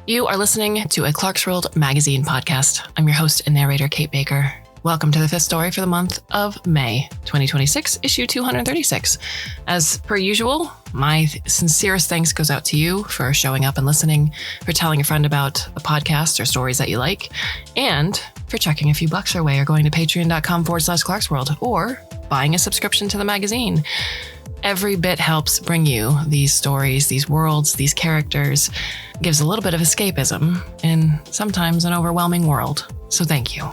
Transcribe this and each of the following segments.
You are listening to a Clarkesworld Magazine podcast. I'm your host and narrator, Kate Baker. Welcome to the fifth story for the month of May 2026, issue 236. As per usual, my sincerest thanks goes out to you for showing up and listening, for telling a friend about a podcast or stories that you like, and for chucking a few bucks our way or going to patreon.com/Clarkesworld or buying a subscription to the magazine. Every bit helps bring you these stories, these worlds, these characters, gives a little bit of escapism in sometimes an overwhelming world. So thank you.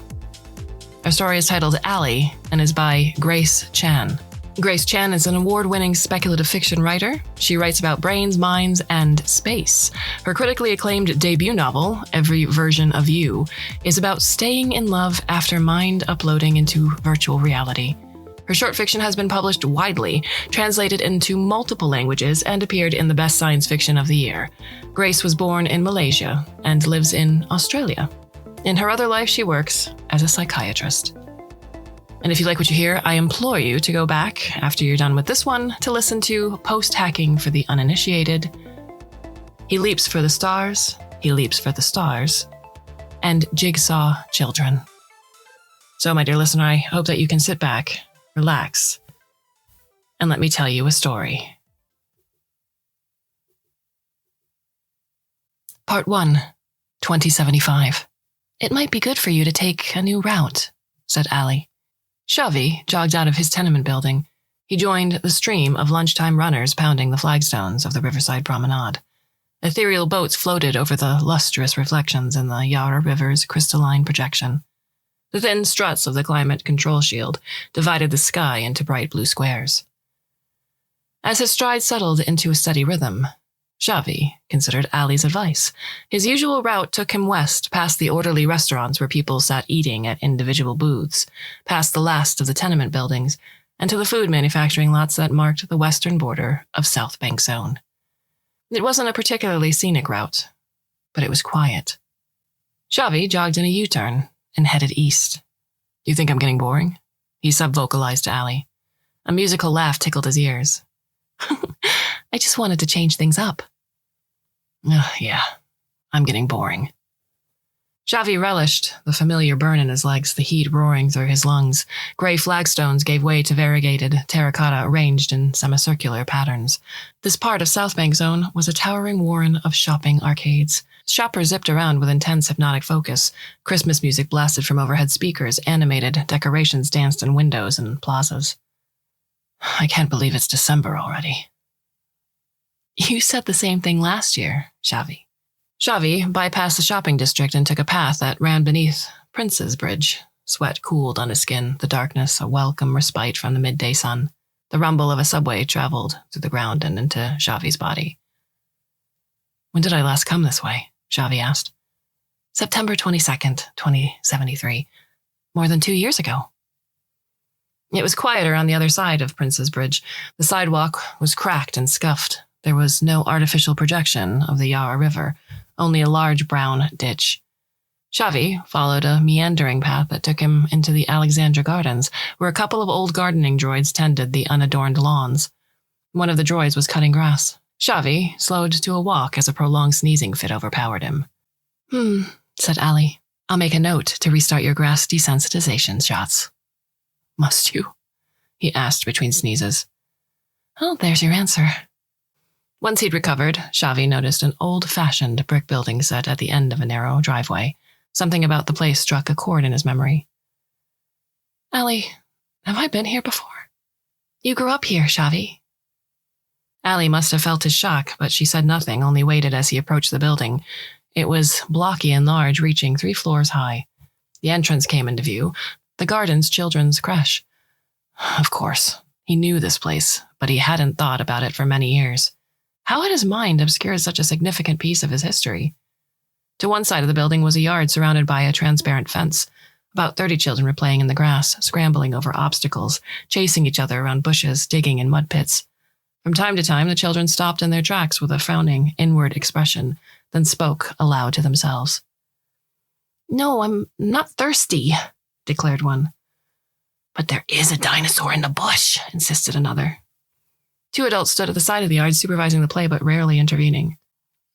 Our story is titled Allie and is by Grace Chan. Grace Chan is an award-winning speculative fiction writer. She writes about brains, minds, and space. Her critically acclaimed debut novel, Every Version of You, is about staying in love after mind uploading into virtual reality. Her short fiction has been published widely, translated into multiple languages, and appeared in the Best Science Fiction of the Year. Grace was born in Malaysia and lives in Australia. In her other life, she works as a psychiatrist. And if you like what you hear, I implore you to go back after you're done with this one to listen to Post-Hacking for the Uninitiated, He Leaps for the Stars, He Leaps for the Stars, and Jigsaw Children. So, my dear listener, I hope that you can sit back, relax, and let me tell you a story. Part 1, 2075. It might be good for you to take a new route, said Allie. Shavi jogged out of his tenement building. He joined the stream of lunchtime runners pounding the flagstones of the riverside promenade. Ethereal boats floated over the lustrous reflections in the Yarra River's crystalline projection. The thin struts of the climate control shield divided the sky into bright blue squares. As his stride settled into a steady rhythm, Shavi considered Allie's advice. His usual route took him west, past the orderly restaurants where people sat eating at individual booths, past the last of the tenement buildings, and to the food manufacturing lots that marked the western border of South Bank Zone. It wasn't a particularly scenic route, but it was quiet. Shavi jogged in a U-turn and headed east. You think I'm getting boring? He sub-vocalized to Allie. A musical laugh tickled his ears. I just wanted to change things up. Yeah, I'm getting boring. Shavi relished the familiar burn in his legs, the heat roaring through his lungs. Gray flagstones gave way to variegated terracotta arranged in semicircular patterns. This part of South Bank Zone was a towering warren of shopping arcades. Shoppers zipped around with intense hypnotic focus. Christmas music blasted from overhead speakers, animated decorations danced in windows and plazas. I can't believe it's December already. You said the same thing last year, Shavi. Shavi bypassed the shopping district and took a path that ran beneath Prince's Bridge. Sweat cooled on his skin, the darkness a welcome respite from the midday sun. The rumble of a subway traveled through the ground and into Shavi's body. When did I last come this way? Shavi asked. September 22nd, 2073. More than 2 years ago. It was quieter on the other side of Prince's Bridge. The sidewalk was cracked and scuffed. There was no artificial projection of the Yarra River, only a large brown ditch. Shavi followed a meandering path that took him into the Alexandra Gardens, where a couple of old gardening droids tended the unadorned lawns. One of the droids was cutting grass. Shavi slowed to a walk as a prolonged sneezing fit overpowered him. Said Allie. I'll make a note to restart your grass desensitization shots. Must you? He asked between sneezes. Oh, there's your answer. Once he'd recovered, Shavi noticed an old-fashioned brick building set at the end of a narrow driveway. Something about the place struck a chord in his memory. Allie, have I been here before? You grew up here, Shavi. Allie must have felt his shock, but she said nothing, only waited as he approached the building. It was blocky and large, reaching 3 floors high. The entrance came into view, the garden's children's creche. Of course, he knew this place, but he hadn't thought about it for many years. How had his mind obscured such a significant piece of his history? To one side of the building was a yard surrounded by a transparent fence. About 30 children were playing in the grass, scrambling over obstacles, chasing each other around bushes, digging in mud pits. From time to time, the children stopped in their tracks with a frowning, inward expression, then spoke aloud to themselves. No, I'm not thirsty, declared one. But there is a dinosaur in the bush, insisted another. 2 adults stood at the side of the yard, supervising the play but rarely intervening.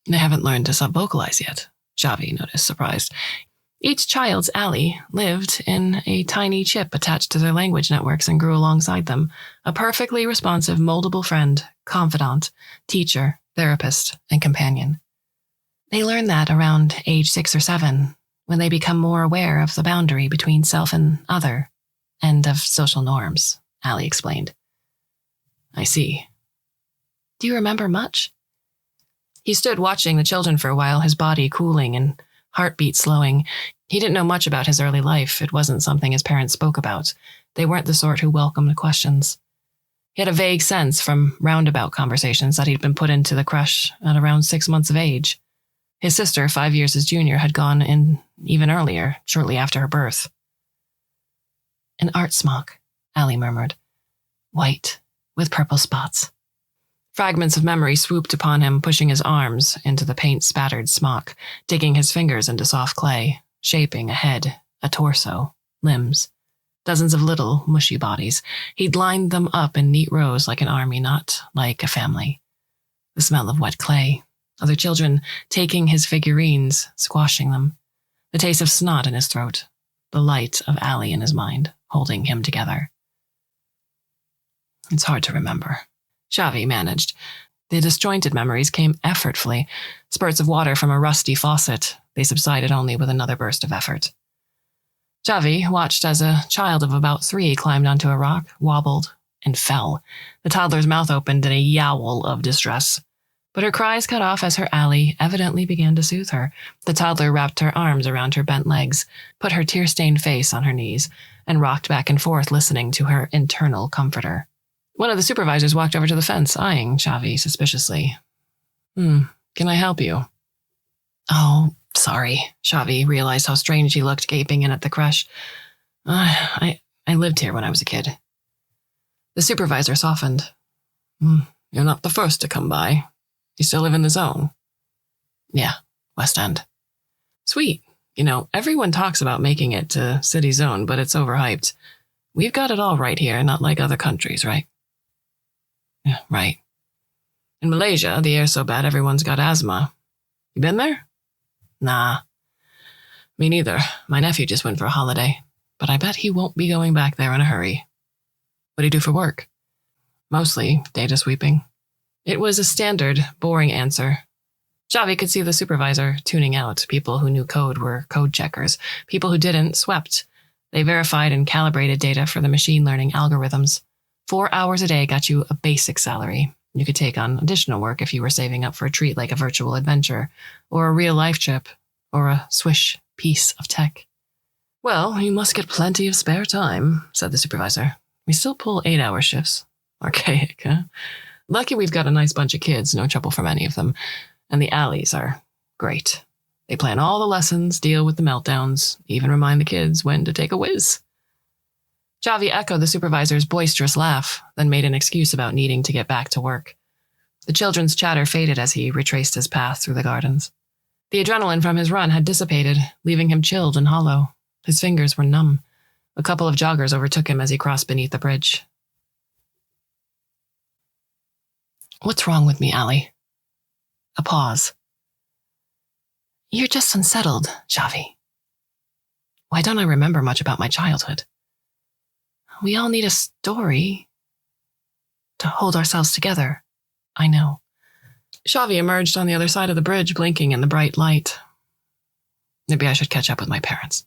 They haven't learned to sub-vocalize yet, Xavi noticed, surprised. Each child's Allie lived in a tiny chip attached to their language networks and grew alongside them, a perfectly responsive, moldable friend, confidant, teacher, therapist, and companion. They learn that around age 6 or 7, when they become more aware of the boundary between self and other, and of social norms, Allie explained. I see. Do you remember much? He stood watching the children for a while, his body cooling and heartbeat slowing. He didn't know much about his early life. It wasn't something his parents spoke about. They weren't the sort who welcomed questions. He had a vague sense from roundabout conversations that he'd been put into the creche at around 6 months of age. His sister, 5 years his junior, had gone in even earlier, shortly after her birth. An art smock, Allie murmured. White, with purple spots. Fragments of memory swooped upon him, pushing his arms into the paint-spattered smock, digging his fingers into soft clay, shaping a head, a torso, limbs. Dozens of little, mushy bodies. He'd lined them up in neat rows like an army, not like a family. The smell of wet clay. Other children taking his figurines, squashing them. The taste of snot in his throat. The light of Allie in his mind, holding him together. It's hard to remember. Xavi managed. The disjointed memories came effortfully, spurts of water from a rusty faucet. They subsided only with another burst of effort. Xavi watched as a child of about 3 climbed onto a rock, wobbled, and fell. The toddler's mouth opened in a yowl of distress. But her cries cut off as her Allie evidently began to soothe her. The toddler wrapped her arms around her bent legs, put her tear-stained face on her knees, and rocked back and forth listening to her internal comforter. One of the supervisors walked over to the fence, eyeing Xavi suspiciously. Can I help you? Oh, sorry. Xavi realized how strange he looked, gaping in at the creche. I lived here when I was a kid. The supervisor softened. You're not the first to come by. You still live in the zone? Yeah, West End. Sweet. You know, everyone talks about making it to City Zone, but it's overhyped. We've got it all right here, not like other countries, right? Yeah, right. In Malaysia, the air's so bad everyone's got asthma. You been there? Nah. Me neither. My nephew just went for a holiday, but I bet he won't be going back there in a hurry. What do you do for work? Mostly data sweeping. It was a standard, boring answer. Xavi could see the supervisor tuning out. People who knew code were code checkers. People who didn't swept. They verified and calibrated data for the machine learning algorithms. 4 hours a day got you a basic salary. You could take on additional work if you were saving up for a treat like a virtual adventure, or a real-life trip, or a swish piece of tech. Well, you must get plenty of spare time, said the supervisor. We still pull 8-hour shifts. Archaic, huh? Lucky we've got a nice bunch of kids, no trouble from any of them. And the Allies are great. They plan all the lessons, deal with the meltdowns, even remind the kids when to take a whiz. Xavi echoed the supervisor's boisterous laugh, then made an excuse about needing to get back to work. The children's chatter faded as he retraced his path through the gardens. The adrenaline from his run had dissipated, leaving him chilled and hollow. His fingers were numb. A couple of joggers overtook him as he crossed beneath the bridge. What's wrong with me, Allie? A pause. You're just unsettled, Xavi. Why don't I remember much about my childhood? We all need a story to hold ourselves together. I know. Xavi emerged on the other side of the bridge, blinking in the bright light. Maybe I should catch up with my parents.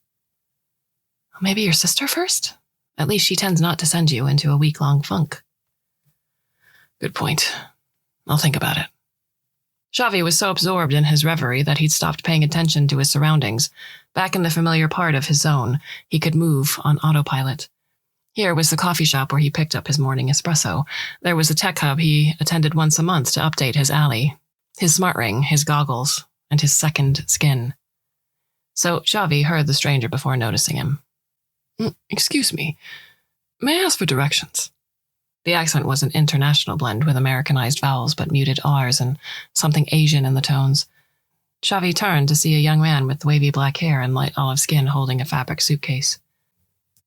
Maybe your sister first? At least she tends not to send you into a week-long funk. Good point. I'll think about it. Xavi was so absorbed in his reverie that he'd stopped paying attention to his surroundings. Back in the familiar part of his zone, he could move on autopilot. Here was the coffee shop where he picked up his morning espresso. There was the tech hub he attended once a month to update his Allie, his smart ring, his goggles, and his second skin. So Xavi heard the stranger before noticing him. Excuse me, may I ask for directions? The accent was an international blend with Americanized vowels but muted R's and something Asian in the tones. Xavi turned to see a young man with wavy black hair and light olive skin holding a fabric suitcase.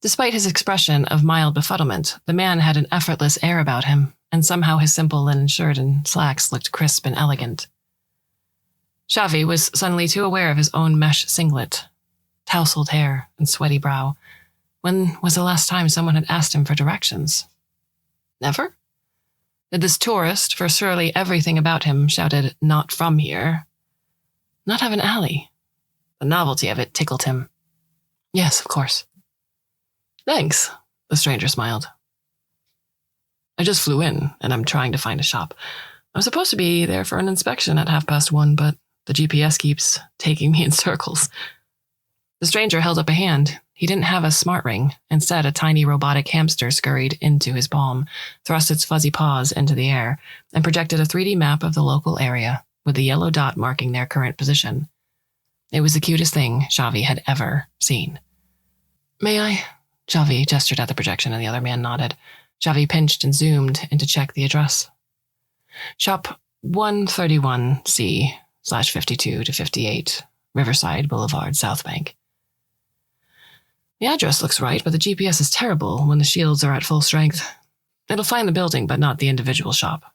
Despite his expression of mild befuddlement, the man had an effortless air about him, and somehow his simple linen shirt and slacks looked crisp and elegant. Xavi was suddenly too aware of his own mesh singlet, tousled hair, and sweaty brow. When was the last time someone had asked him for directions? Never? Did this tourist, for surely everything about him shouted, "Not from here," not have an alley? The novelty of it tickled him. Yes, of course. Thanks, the stranger smiled. I just flew in, and I'm trying to find a shop. I was supposed to be there for an inspection at 1:30, but the GPS keeps taking me in circles. The stranger held up a hand. He didn't have a smart ring. Instead, a tiny robotic hamster scurried into his palm, thrust its fuzzy paws into the air, and projected a 3D map of the local area, with the yellow dot marking their current position. It was the cutest thing Xavi had ever seen. May I? Xavi gestured at the projection, and the other man nodded. Xavi pinched and zoomed in to check the address. Shop 131C/52 to 58, Riverside Boulevard, South Bank. The address looks right, but the GPS is terrible when the shields are at full strength. It'll find the building, but not the individual shop.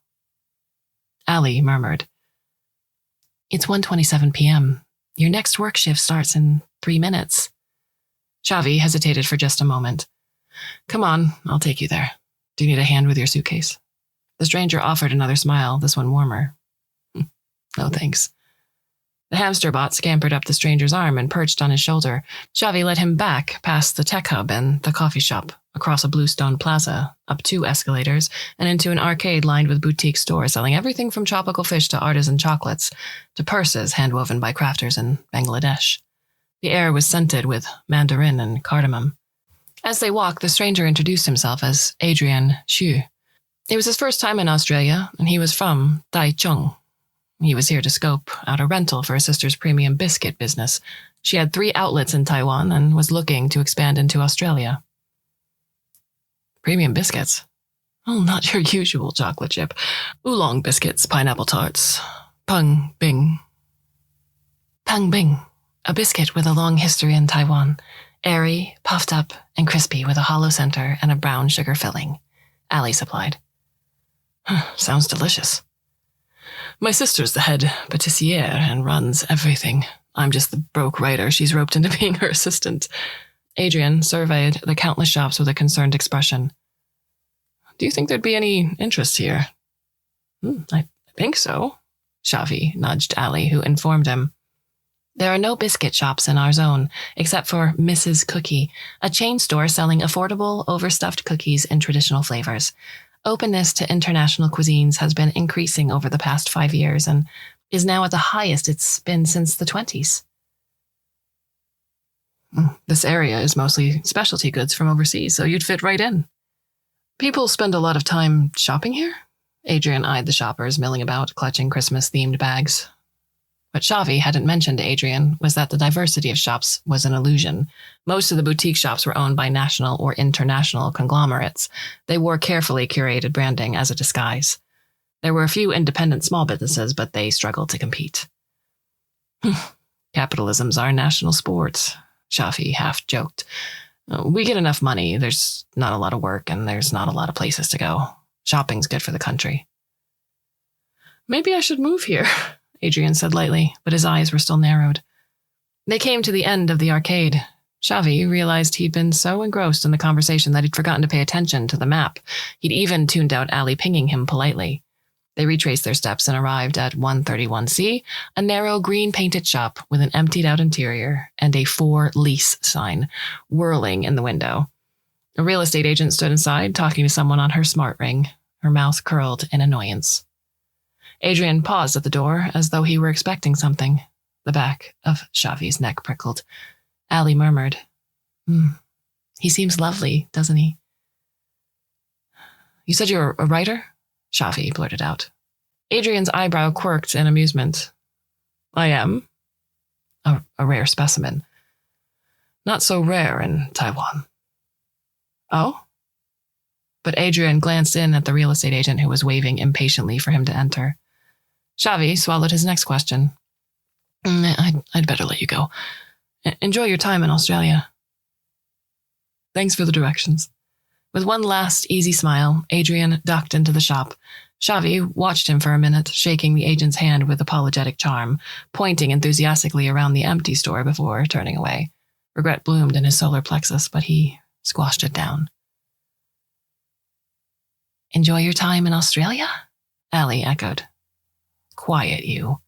Ali murmured. It's 1:27 p.m. Your next work shift starts in 3 minutes. Xavi hesitated for just a moment. Come on, I'll take you there. Do you need a hand with your suitcase? The stranger offered another smile, this one warmer. No thanks. The hamster bot scampered up the stranger's arm and perched on his shoulder. Xavi led him back past the tech hub and the coffee shop, across a bluestone plaza, up 2 escalators, and into an arcade lined with boutique stores selling everything from tropical fish to artisan chocolates, to purses handwoven by crafters in Bangladesh. The air was scented with mandarin and cardamom. As they walked, the stranger introduced himself as Adrian Xu. It was his first time in Australia, and he was from Taichung. He was here to scope out a rental for his sister's premium biscuit business. She had 3 outlets in Taiwan and was looking to expand into Australia. Premium biscuits? Oh, not your usual chocolate chip. Oolong biscuits, pineapple tarts. Peng Bing. Peng Bing, a biscuit with a long history in Taiwan. Airy, puffed up, and crispy with a hollow center and a brown sugar filling. Ali supplied. Sounds delicious. My sister's the head patissiere and runs everything. I'm just the broke writer she's roped into being her assistant. Adrian surveyed the countless shops with a concerned expression. Do you think there'd be any interest here? I think so. Xavi nudged Ali, who informed him. There are no biscuit shops in our zone, except for Mrs. Cookie, a chain store selling affordable, overstuffed cookies in traditional flavors. Openness to international cuisines has been increasing over the past 5 years and is now at the highest it's been since the 20s. This area is mostly specialty goods from overseas, so you'd fit right in. People spend a lot of time shopping here? Adrian eyed the shoppers milling about, clutching Christmas-themed bags. What Xavi hadn't mentioned to Adrian was that the diversity of shops was an illusion. Most of the boutique shops were owned by national or international conglomerates. They wore carefully curated branding as a disguise. There were a few independent small businesses, but they struggled to compete. Capitalism's our national sport, Xavi half joked. We get enough money, there's not a lot of work, and there's not a lot of places to go. Shopping's good for the country. Maybe I should move here, Adrian said lightly, but his eyes were still narrowed. They came to the end of the arcade. Xavi realized he'd been so engrossed in the conversation that he'd forgotten to pay attention to the map. He'd even tuned out Ali pinging him politely. They retraced their steps and arrived at 131C, a narrow green-painted shop with an emptied-out interior and a "for lease" sign whirling in the window. A real estate agent stood inside, talking to someone on her smart ring, her mouth curled in annoyance. Adrian paused at the door, as though he were expecting something. The back of Xavi's neck prickled. Ali murmured, He seems lovely, doesn't he? You said you're a writer? Xavi blurted out. Adrian's eyebrow quirked in amusement. I am. A rare specimen. Not so rare in Taiwan. Oh? But Adrian glanced in at the real estate agent who was waving impatiently for him to enter. Xavi swallowed his next question. I'd better let you go. Enjoy your time in Australia. Thanks for the directions. With one last easy smile, Adrian ducked into the shop. Xavi watched him for a minute, shaking the agent's hand with apologetic charm, pointing enthusiastically around the empty store before turning away. Regret bloomed in his solar plexus, but he squashed it down. Enjoy your time in Australia? Allie echoed. Quiet, you.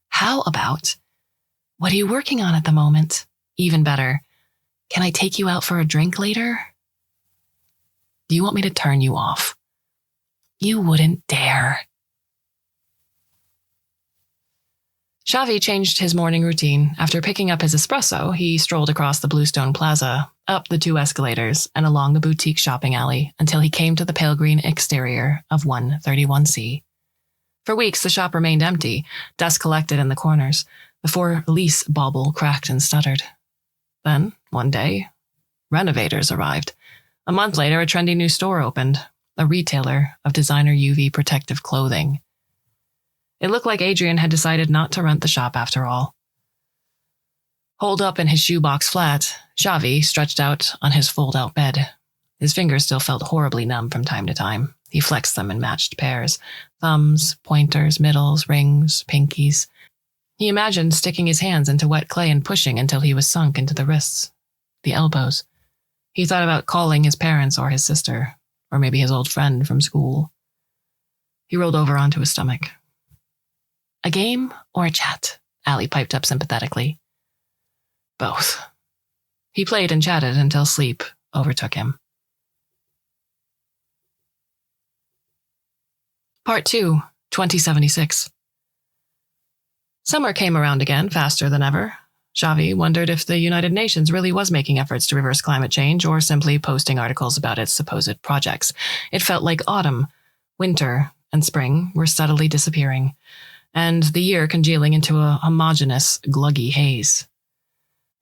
How about, what are you working on at the moment? Even better, can I take you out for a drink later? Do you want me to turn you off? You wouldn't dare. Xavi changed his morning routine. After picking up his espresso, he strolled across the Bluestone Plaza, up the 2 escalators, and along the boutique shopping alley until he came to the pale green exterior of 131C. For weeks, the shop remained empty, dust collected in the corners. The for-lease bauble cracked and stuttered. Then, one day, renovators arrived. A month later, a trendy new store opened, a retailer of designer UV protective clothing. It looked like Adrian had decided not to rent the shop after all. Holed up in his shoebox flat, Xavi stretched out on his fold-out bed. His fingers still felt horribly numb from time to time. He flexed them in matched pairs. Thumbs, pointers, middles, rings, pinkies. He imagined sticking his hands into wet clay and pushing until he was sunk into the wrists, the elbows. He thought about calling his parents or his sister, or maybe his old friend from school. He rolled over onto his stomach. A game or a chat? Allie piped up sympathetically. Both. He played and chatted until sleep overtook him. Part 2, 2076. Summer came around again, faster than ever. Xavi wondered if the United Nations really was making efforts to reverse climate change or simply posting articles about its supposed projects. It felt like autumn, winter, and spring were steadily disappearing, and the year congealing into a homogeneous, gluggy haze.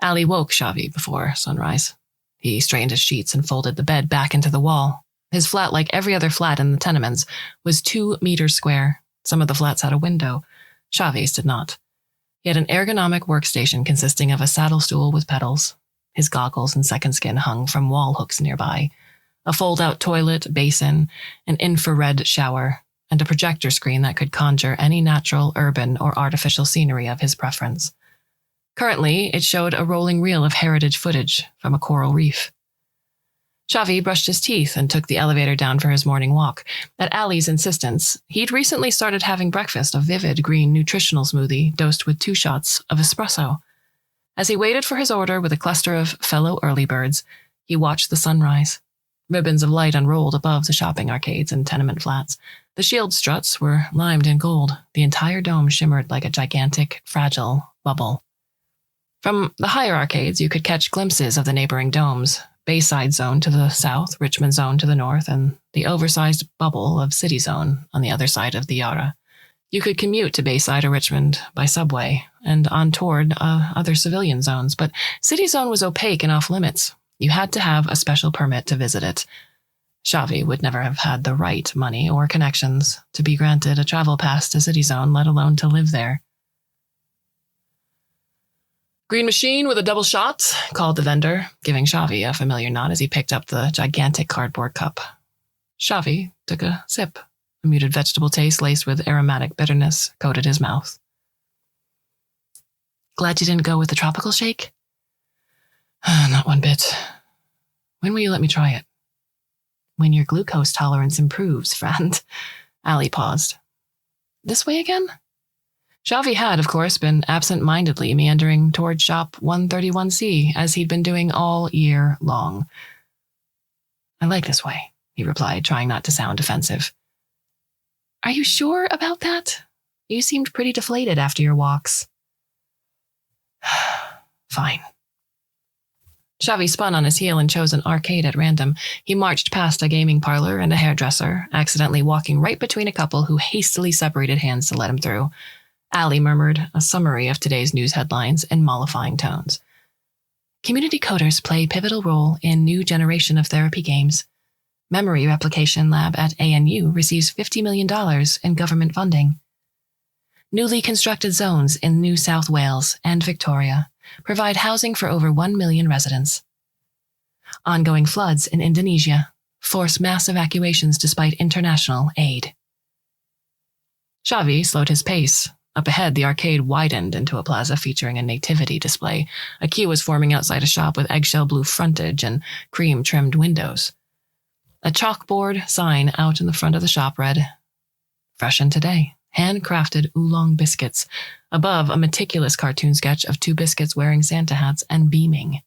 Allie woke Xavi before sunrise. He straightened his sheets and folded the bed back into the wall. His flat, like every other flat in the tenements, was 2 meters square. Some of the flats had a window. Xavi's did not. He had an ergonomic workstation consisting of a saddle stool with pedals. His goggles and second skin hung from wall hooks nearby. A fold-out toilet, basin, an infrared shower, and a projector screen that could conjure any natural, urban, or artificial scenery of his preference. Currently, it showed a rolling reel of heritage footage from a coral reef. Xavi brushed his teeth and took the elevator down for his morning walk. At Allie's insistence, he'd recently started having breakfast, a vivid green nutritional smoothie dosed with 2 shots of espresso. As he waited for his order with a cluster of fellow early birds, he watched the sunrise. Ribbons of light unrolled above the shopping arcades and tenement flats. The shield struts were limed in gold. The entire dome shimmered like a gigantic, fragile bubble. From the higher arcades, you could catch glimpses of the neighboring domes. Bayside Zone to the south, Richmond Zone to the north, and the oversized bubble of City Zone on the other side of the Yarra. You could commute to Bayside or Richmond by subway and on toward other civilian zones, but City Zone was opaque and off-limits. You had to have a special permit to visit it. Xavi would never have had the right money or connections to be granted a travel pass to City Zone, let alone to live there. Green machine with a double shot, called the vendor, giving Xavi a familiar nod as he picked up the gigantic cardboard cup. Xavi took a sip. A muted vegetable taste laced with aromatic bitterness coated his mouth. Glad you didn't go with the tropical shake? Not one bit. When will you let me try it? When your glucose tolerance improves, friend. Allie paused. This way again? Xavi had, of course, been absent-mindedly meandering toward shop 131C, as he'd been doing all year long. I like this way, he replied, trying not to sound offensive. Are you sure about that? You seemed pretty deflated after your walks. Fine. Xavi spun on his heel and chose an arcade at random. He marched past a gaming parlor and a hairdresser, accidentally walking right between a couple who hastily separated hands to let him through. Allie murmured a summary of today's news headlines in mollifying tones. Community coders play a pivotal role in new generation of therapy games. Memory Replication Lab at ANU receives $50 million in government funding. Newly constructed zones in New South Wales and Victoria provide housing for over 1 million residents. Ongoing floods in Indonesia force mass evacuations despite international aid. Xavi slowed his pace. Up ahead, the arcade widened into a plaza featuring a nativity display. A queue was forming outside a shop with eggshell blue frontage and cream-trimmed windows. A chalkboard sign out in the front of the shop read, "Fresh in today, handcrafted oolong biscuits." Above, a meticulous cartoon sketch of 2 biscuits wearing Santa hats and beaming.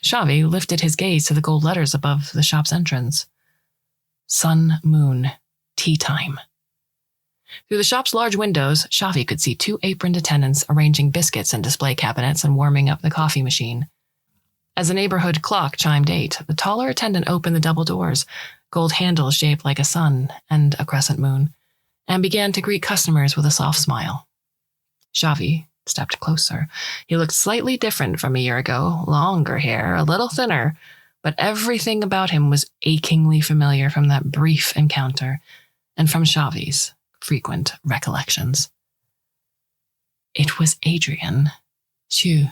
Xavi lifted his gaze to the gold letters above the shop's entrance. Sun, Moon, Tea Time. Through the shop's large windows, Xavi could see 2 aproned attendants arranging biscuits in display cabinets and warming up the coffee machine. As the neighborhood clock chimed 8, the taller attendant opened the double doors, gold handles shaped like a sun and a crescent moon, and began to greet customers with a soft smile. Xavi stepped closer. He looked slightly different from a year ago, longer hair, a little thinner, but everything about him was achingly familiar from that brief encounter and from Xavi's frequent recollections. It was Adrian Chu.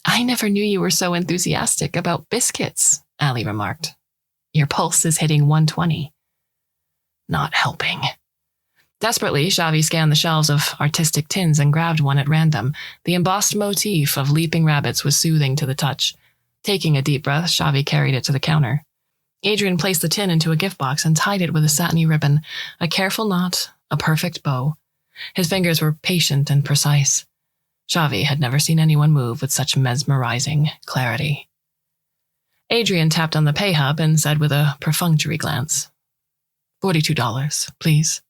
"I never knew you were so enthusiastic about biscuits," Ali remarked. "Your pulse is hitting 120. Not helping. Desperately, Xavi scanned the shelves of artistic tins and grabbed one at random. The embossed motif of leaping rabbits was soothing to the touch. Taking a deep breath, Xavi carried it to the counter. Adrian placed the tin into a gift box and tied it with a satiny ribbon, a careful knot, a perfect bow. His fingers were patient and precise. Xavi had never seen anyone move with such mesmerizing clarity. Adrian tapped on the pay hub and said with a perfunctory glance, $42, please.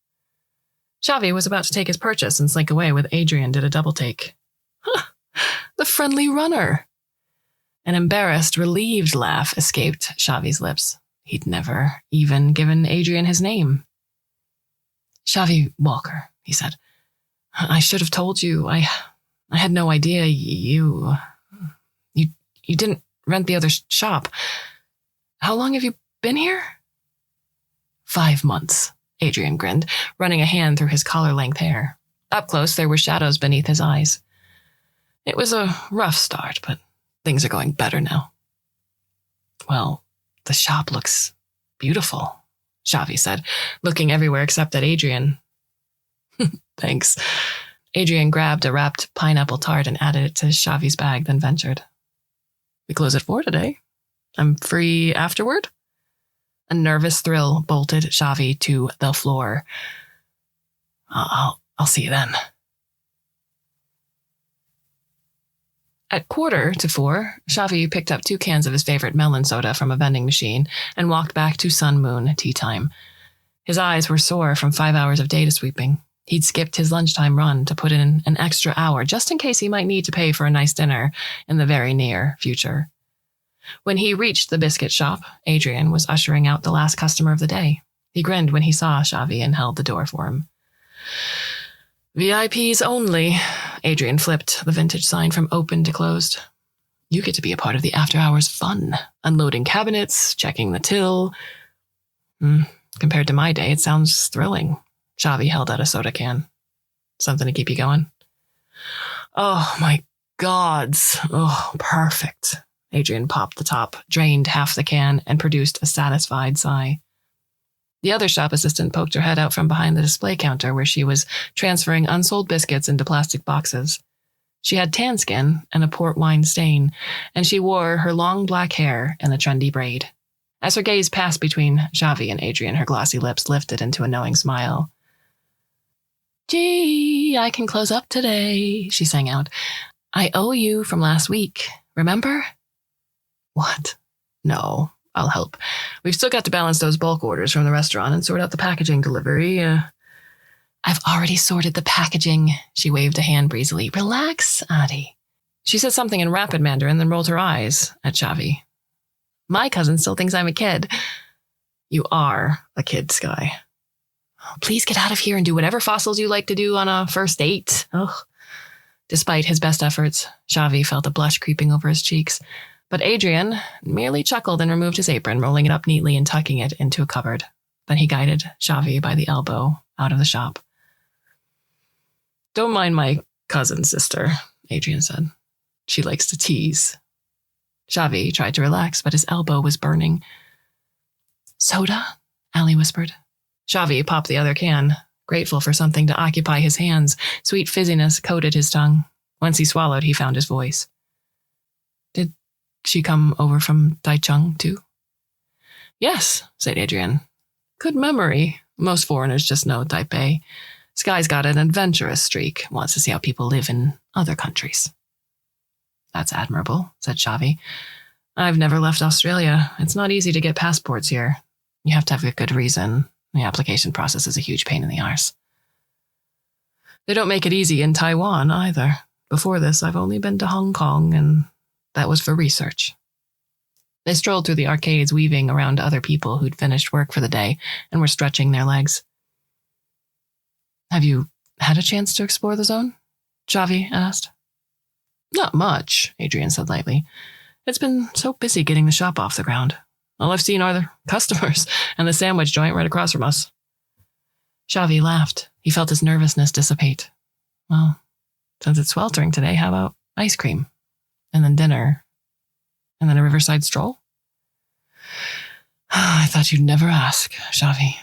Xavi was about to take his purchase and slink away when Adrian did a double take. Huh, the friendly runner. An embarrassed, relieved laugh escaped Xavi's lips. He'd never even given Adrian his name. "Xavi Walker," he said. "I should have told you. I had no idea you didn't rent the other shop. How long have you been here?" 5 months, Adrian grinned, running a hand through his collar-length hair. Up close, there were shadows beneath his eyes. "It was a rough start, but things are going better now." "Well, the shop looks beautiful," Xavi said, looking everywhere except at Adrian. "Thanks." Adrian grabbed a wrapped pineapple tart and added it to Xavi's bag, then ventured. "We close at 4 today. I'm free afterward?" A nervous thrill bolted Xavi to the floor. I'll see you then." At 3:45, Xavi picked up 2 cans of his favorite melon soda from a vending machine and walked back to Sun Moon tea time. His eyes were sore from 5 hours of data sweeping. He'd skipped his lunchtime run to put in an extra hour just in case he might need to pay for a nice dinner in the very near future. When he reached the biscuit shop, Adrian was ushering out the last customer of the day. He grinned when he saw Xavi and held the door for him. "VIPs only." Adrian flipped the vintage sign from open to closed. "You get to be a part of the after-hours fun, unloading cabinets, checking the till." Compared to my day, it sounds thrilling." Xavi held out a soda can. "Something to keep you going?" "Oh, my gods. Oh, perfect." Adrian popped the top, drained half the can, and produced a satisfied sigh. The other shop assistant poked her head out from behind the display counter where she was transferring unsold biscuits into plastic boxes. She had tan skin and a port wine stain, and she wore her long black hair in a trendy braid. As her gaze passed between Xavi and Adrian, her glossy lips lifted into a knowing smile. "Gee, I can close up today," she sang out. "I owe you from last week, remember?" "What? No, I'll help. We've still got to balance those bulk orders from the restaurant and sort out the packaging delivery. I've already sorted the packaging." She waved a hand breezily. "Relax, Adi." She said something in rapid Mandarin, then rolled her eyes at Xavi. "My cousin still thinks I'm a kid." "You are a kid, Sky." "Please get out of here and do whatever fossils you like to do on a first date." Ugh. Despite his best efforts, Xavi felt a blush creeping over his cheeks. But Adrian merely chuckled and removed his apron, rolling it up neatly and tucking it into a cupboard. Then he guided Xavi by the elbow out of the shop. "Don't mind my cousin, sister," Adrian said. "She likes to tease." Xavi tried to relax, but his elbow was burning. Soda? Allie whispered. Xavi popped the other can, grateful for something to occupy his hands. Sweet fizziness coated his tongue. Once he swallowed, he found his voice. Did she come over from Taichung, too? Yes, said Adrian. Good memory. Most foreigners just know Taipei. Sky's got an adventurous streak, wants to see how people live in other countries. That's admirable, said Xavi. I've never left Australia. It's not easy to get passports here. You have to have a good reason. The application process is a huge pain in the arse. They don't make it easy in Taiwan either. Before this, I've only been to Hong Kong, and that was for research. They strolled through the arcades, weaving around other people who'd finished work for the day and were stretching their legs. Have you had a chance to explore the zone? Xavi asked. Not much, Adrian said lightly. It's been so busy getting the shop off the ground. All I've seen are the customers and the sandwich joint right across from us. Xavi laughed. He felt his nervousness dissipate. Well, since it's sweltering today, how about ice cream? And then dinner? And then a riverside stroll? I thought you'd never ask, Xavi.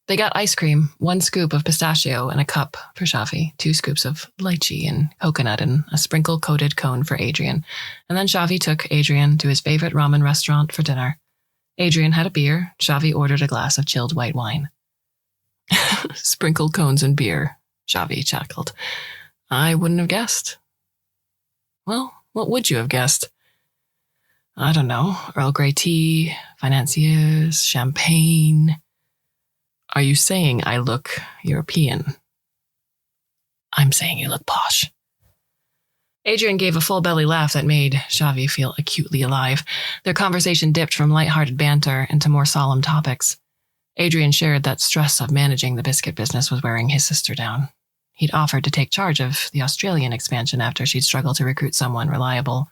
They got ice cream, 1 scoop of pistachio and a cup for Xavi, 2 scoops of lychee and coconut, and a sprinkle-coated cone for Adrian. And then Xavi took Adrian to his favorite ramen restaurant for dinner. Adrian had a beer. Xavi ordered a glass of chilled white wine. Sprinkled cones and beer, Xavi chuckled. I wouldn't have guessed. Well, what would you have guessed? I don't know. Earl Grey tea, financiers, champagne. Are you saying I look European? I'm saying you look posh. Adrian gave a full-belly laugh that made Xavi feel acutely alive. Their conversation dipped from light-hearted banter into more solemn topics. Adrian shared that stress of managing the biscuit business was wearing his sister down. He'd offered to take charge of the Australian expansion after she'd struggled to recruit someone reliable.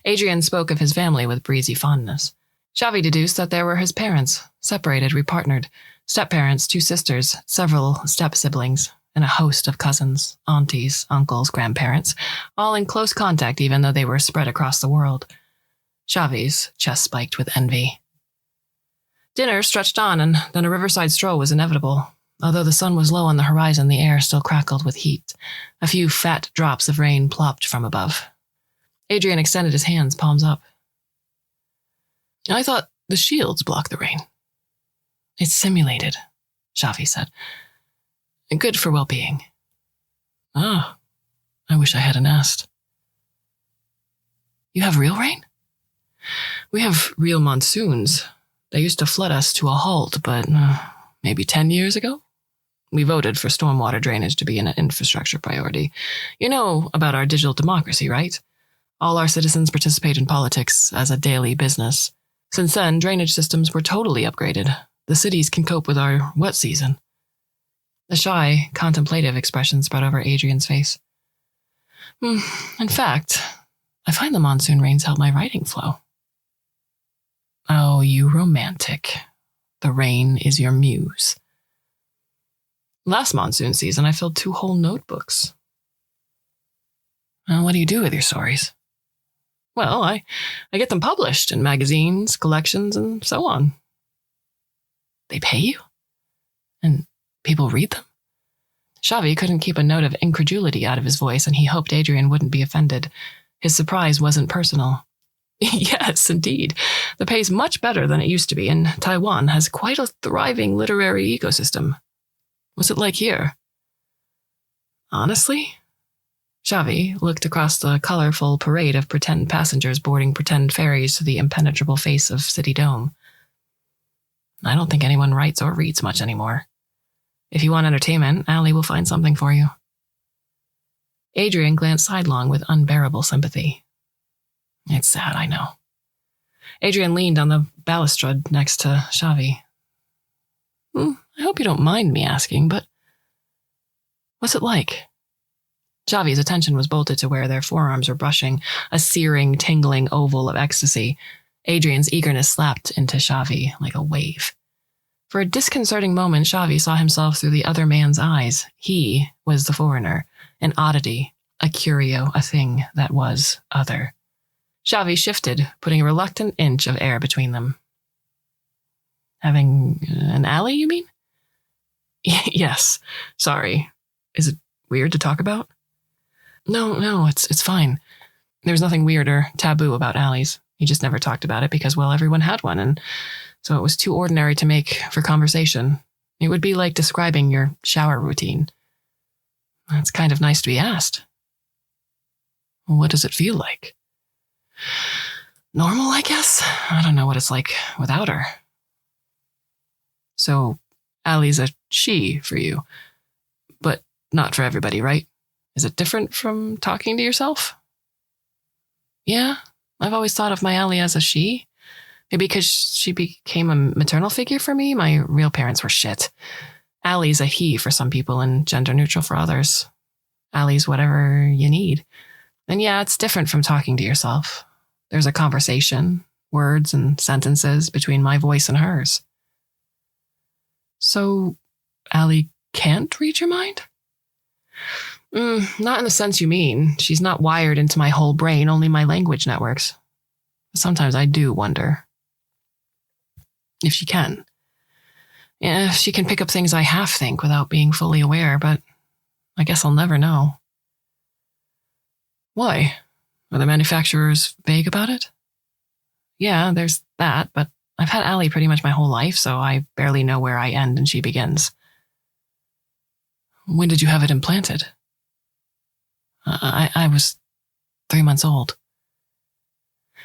Adrian spoke of his family with breezy fondness. Xavi deduced that there were his parents, separated, repartnered, step-parents, 2 sisters, several step-siblings, and a host of cousins, aunties, uncles, grandparents, all in close contact even though they were spread across the world. Xavi's chest spiked with envy. Dinner stretched on, and then a riverside stroll was inevitable. Although the sun was low on the horizon, the air still crackled with heat. A few fat drops of rain plopped from above. Adrian extended his hands, palms up. I thought the shields blocked the rain. It's simulated, Xavi said. Good for well-being. Ah, I wish I hadn't asked. You have real rain? We have real monsoons. They used to flood us to a halt, but maybe 10 years ago? We voted for stormwater drainage to be an infrastructure priority. You know about our digital democracy, right? All our citizens participate in politics as a daily business. Since then, drainage systems were totally upgraded. The cities can cope with our wet season. A shy, contemplative expression spread over Adrian's face. In fact, I find the monsoon rains help my writing flow. Oh, you romantic. The rain is your muse. Last monsoon season, I filled 2 whole notebooks. Well, what do you do with your stories? Well, I get them published in magazines, collections, and so on. They pay you? And people read them? Xavi couldn't keep a note of incredulity out of his voice, and he hoped Adrian wouldn't be offended. His surprise wasn't personal. Yes, indeed. The pay's much better than it used to be, and Taiwan has quite a thriving literary ecosystem. What's it like here? Honestly? Xavi looked across the colorful parade of pretend passengers boarding pretend ferries to the impenetrable face of City Dome. I don't think anyone writes or reads much anymore. If you want entertainment, Allie will find something for you. Adrian glanced sidelong with unbearable sympathy. It's sad, I know. Adrian leaned on the balustrade next to Xavi. I hope you don't mind me asking, but what's it like? Xavi's attention was bolted to where their forearms were brushing, a searing, tingling oval of ecstasy. Adrian's eagerness slapped into Xavi like a wave. For a disconcerting moment, Xavi saw himself through the other man's eyes. He was the foreigner, an oddity, a curio, a thing that was other. Xavi shifted, putting a reluctant inch of air between them. Having an alley, you mean? Yes. Sorry. Is it weird to talk about? No, it's fine. There was nothing weird or taboo about alleys. He just never talked about it because, well, everyone had one, and so it was too ordinary to make for conversation. It would be like describing your shower routine. It's kind of nice to be asked. What does it feel like? Normal, I guess? I don't know what it's like without her. So, Allie's a she for you. But not for everybody, right? Is it different from talking to yourself? Yeah, I've always thought of my Allie as a she. Maybe because she became a maternal figure for me. My real parents were shit. Allie's a he for some people and gender neutral for others. Allie's whatever you need. And yeah, it's different from talking to yourself. There's a conversation, words and sentences between my voice and hers. So, Allie can't read your mind? Not in the sense you mean. She's not wired into my whole brain, only my language networks. Sometimes I do wonder if she can. Yeah, if she can pick up things I half think without being fully aware, but I guess I'll never know. Why? Are the manufacturers vague about it? Yeah, there's that, but I've had Allie pretty much my whole life, so I barely know where I end and she begins. When did you have it implanted? I was 3 months old.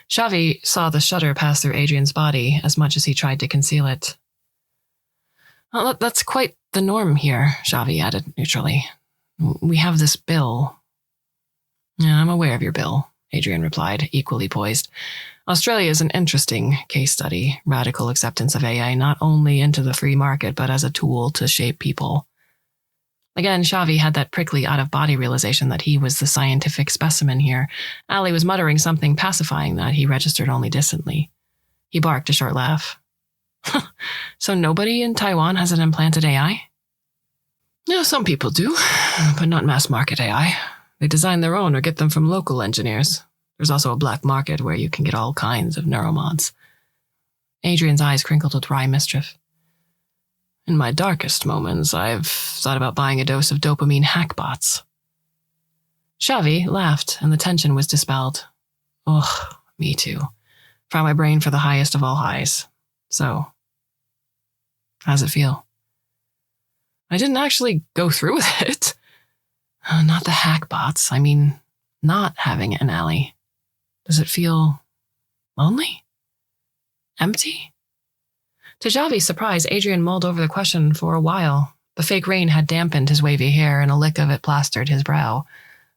Xavi saw the shudder pass through Adrian's body as much as he tried to conceal it. Well, that's quite the norm here, Xavi added neutrally. We have this bill. Yeah, I'm aware of your bill, Adrian replied, equally poised. Australia is an interesting case study, radical acceptance of AI not only into the free market, but as a tool to shape people. Again, Xavi had that prickly out-of-body realization that he was the scientific specimen here. Allie was muttering something pacifying that he registered only distantly. He barked a short laugh. So nobody in Taiwan has an implanted AI? Yeah, some people do, but not mass-market AI. They design their own or get them from local engineers. There's also a black market where you can get all kinds of neuromods. Adrian's eyes crinkled with wry mischief. In my darkest moments, I've thought about buying a dose of dopamine hackbots. Xavi laughed, and the tension was dispelled. Ugh, me too. Fry my brain for the highest of all highs. So, how's it feel? I didn't actually go through with it. Not the hackbots. I mean, not having an Allie. Does it feel lonely? Empty? To Xavi's surprise, Adrian mulled over the question for a while. The fake rain had dampened his wavy hair, and a lick of it plastered his brow.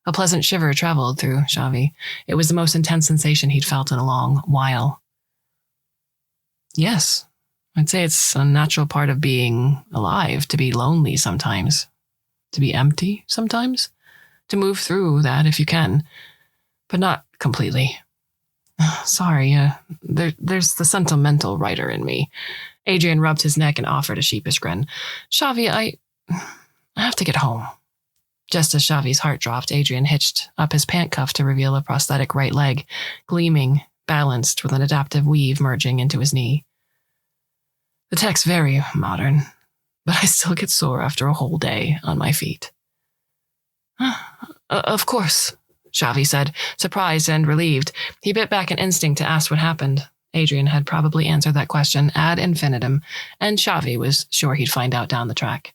A pleasant shiver traveled through Xavi. It was the most intense sensation he'd felt in a long while. Yes, I'd say it's a natural part of being alive, to be lonely sometimes, to be empty sometimes, to move through that if you can, but not completely. Sorry, there's the sentimental writer in me. Adrian rubbed his neck and offered a sheepish grin. Xavi, I have to get home. Just as Xavi's heart dropped, Adrian hitched up his pant cuff to reveal a prosthetic right leg, gleaming, balanced with an adaptive weave merging into his knee. The tech's very modern, but I still get sore after a whole day on my feet. Of course, Xavi said, surprised and relieved. He bit back an instinct to ask what happened. Adrian had probably answered that question ad infinitum, and Xavi was sure he'd find out down the track.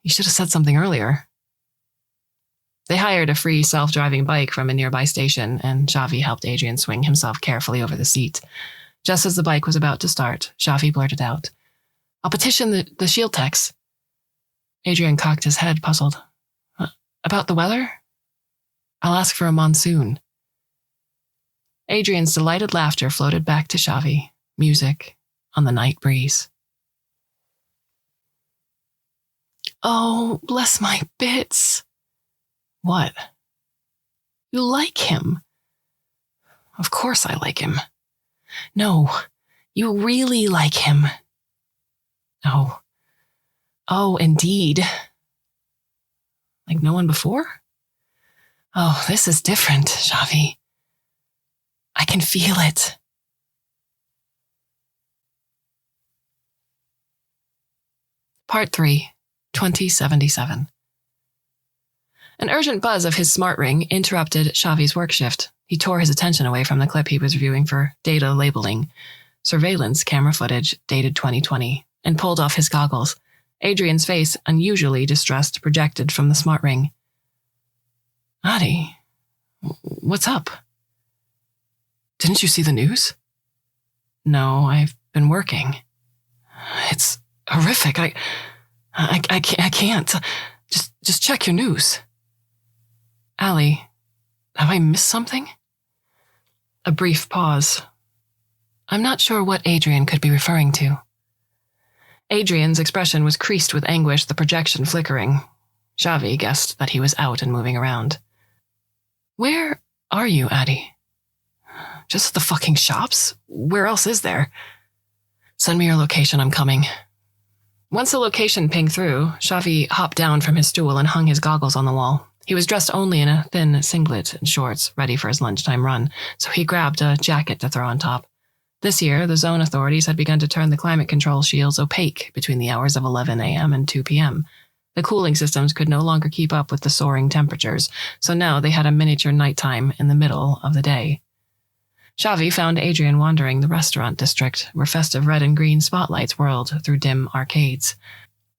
You should have said something earlier. They hired a free self-driving bike from a nearby station, and Xavi helped Adrian swing himself carefully over the seat. Just as the bike was about to start, Xavi blurted out, I'll petition the shield techs. Adrian cocked his head, puzzled. About the weather? I'll ask for a monsoon. Adrian's delighted laughter floated back to Xavi, music on the night breeze. Oh, bless my bits. What? You like him? Of course I like him. No, you really like him. Oh, indeed. Like no one before? Oh, this is different, Xavi. I can feel it. Part 3, 2077. An urgent buzz of his smart ring interrupted Xavi's work shift. He tore his attention away from the clip he was reviewing for data labeling, surveillance camera footage dated 2020, and pulled off his goggles. Adrian's face, unusually distressed, projected from the smart ring. Adi, what's up? Didn't you see the news? No, I've been working. It's horrific. I can't. Just check your news. Allie, have I missed something? A brief pause. I'm not sure what Adrian could be referring to. Adrian's expression was creased with anguish, the projection flickering. Xavi guessed that he was out and moving around. Where are you, Addie? Just at the fucking shops? Where else is there? Send me your location, I'm coming. Once the location pinged through, Xavi hopped down from his stool and hung his goggles on the wall. He was dressed only in a thin singlet and shorts, ready for his lunchtime run, so he grabbed a jacket to throw on top. This year, the zone authorities had begun to turn the climate control shields opaque between the hours of 11 a.m. and 2 p.m. The cooling systems could no longer keep up with the soaring temperatures, so now they had a miniature nighttime in the middle of the day. Xavi found Adrian wandering the restaurant district, where festive red and green spotlights whirled through dim arcades.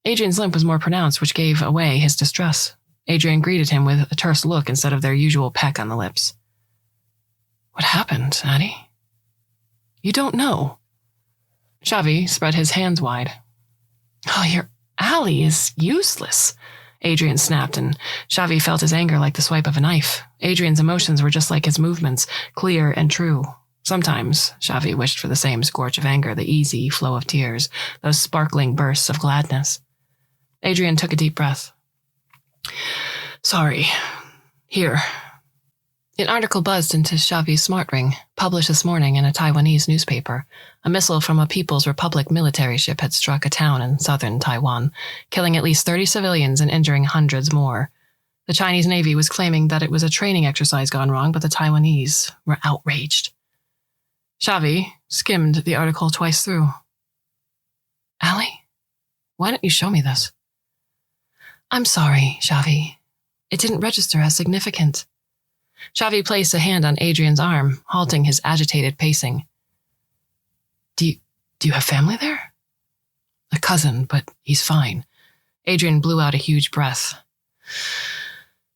Adrian's limp was more pronounced, which gave away his distress. Adrian greeted him with a terse look instead of their usual peck on the lips. What happened, Addie? You don't know. Xavi spread his hands wide. Oh, your Allie is useless, Adrian snapped, and Xavi felt his anger like the swipe of a knife. Adrian's emotions were just like his movements, clear and true. Sometimes Xavi wished for the same scorch of anger, the easy flow of tears, those sparkling bursts of gladness. Adrian took a deep breath. Sorry. Here. An article buzzed into Xavi's smart ring, published this morning in a Taiwanese newspaper. A missile from a People's Republic military ship had struck a town in southern Taiwan, killing at least 30 civilians and injuring hundreds more. The Chinese Navy was claiming that it was a training exercise gone wrong, but the Taiwanese were outraged. Xavi skimmed the article twice through. Allie, why don't you show me this? I'm sorry, Xavi. It didn't register as significant. Xavi placed a hand on Adrian's arm, halting his agitated pacing. Do you have family there? A cousin, but he's fine. Adrian blew out a huge breath.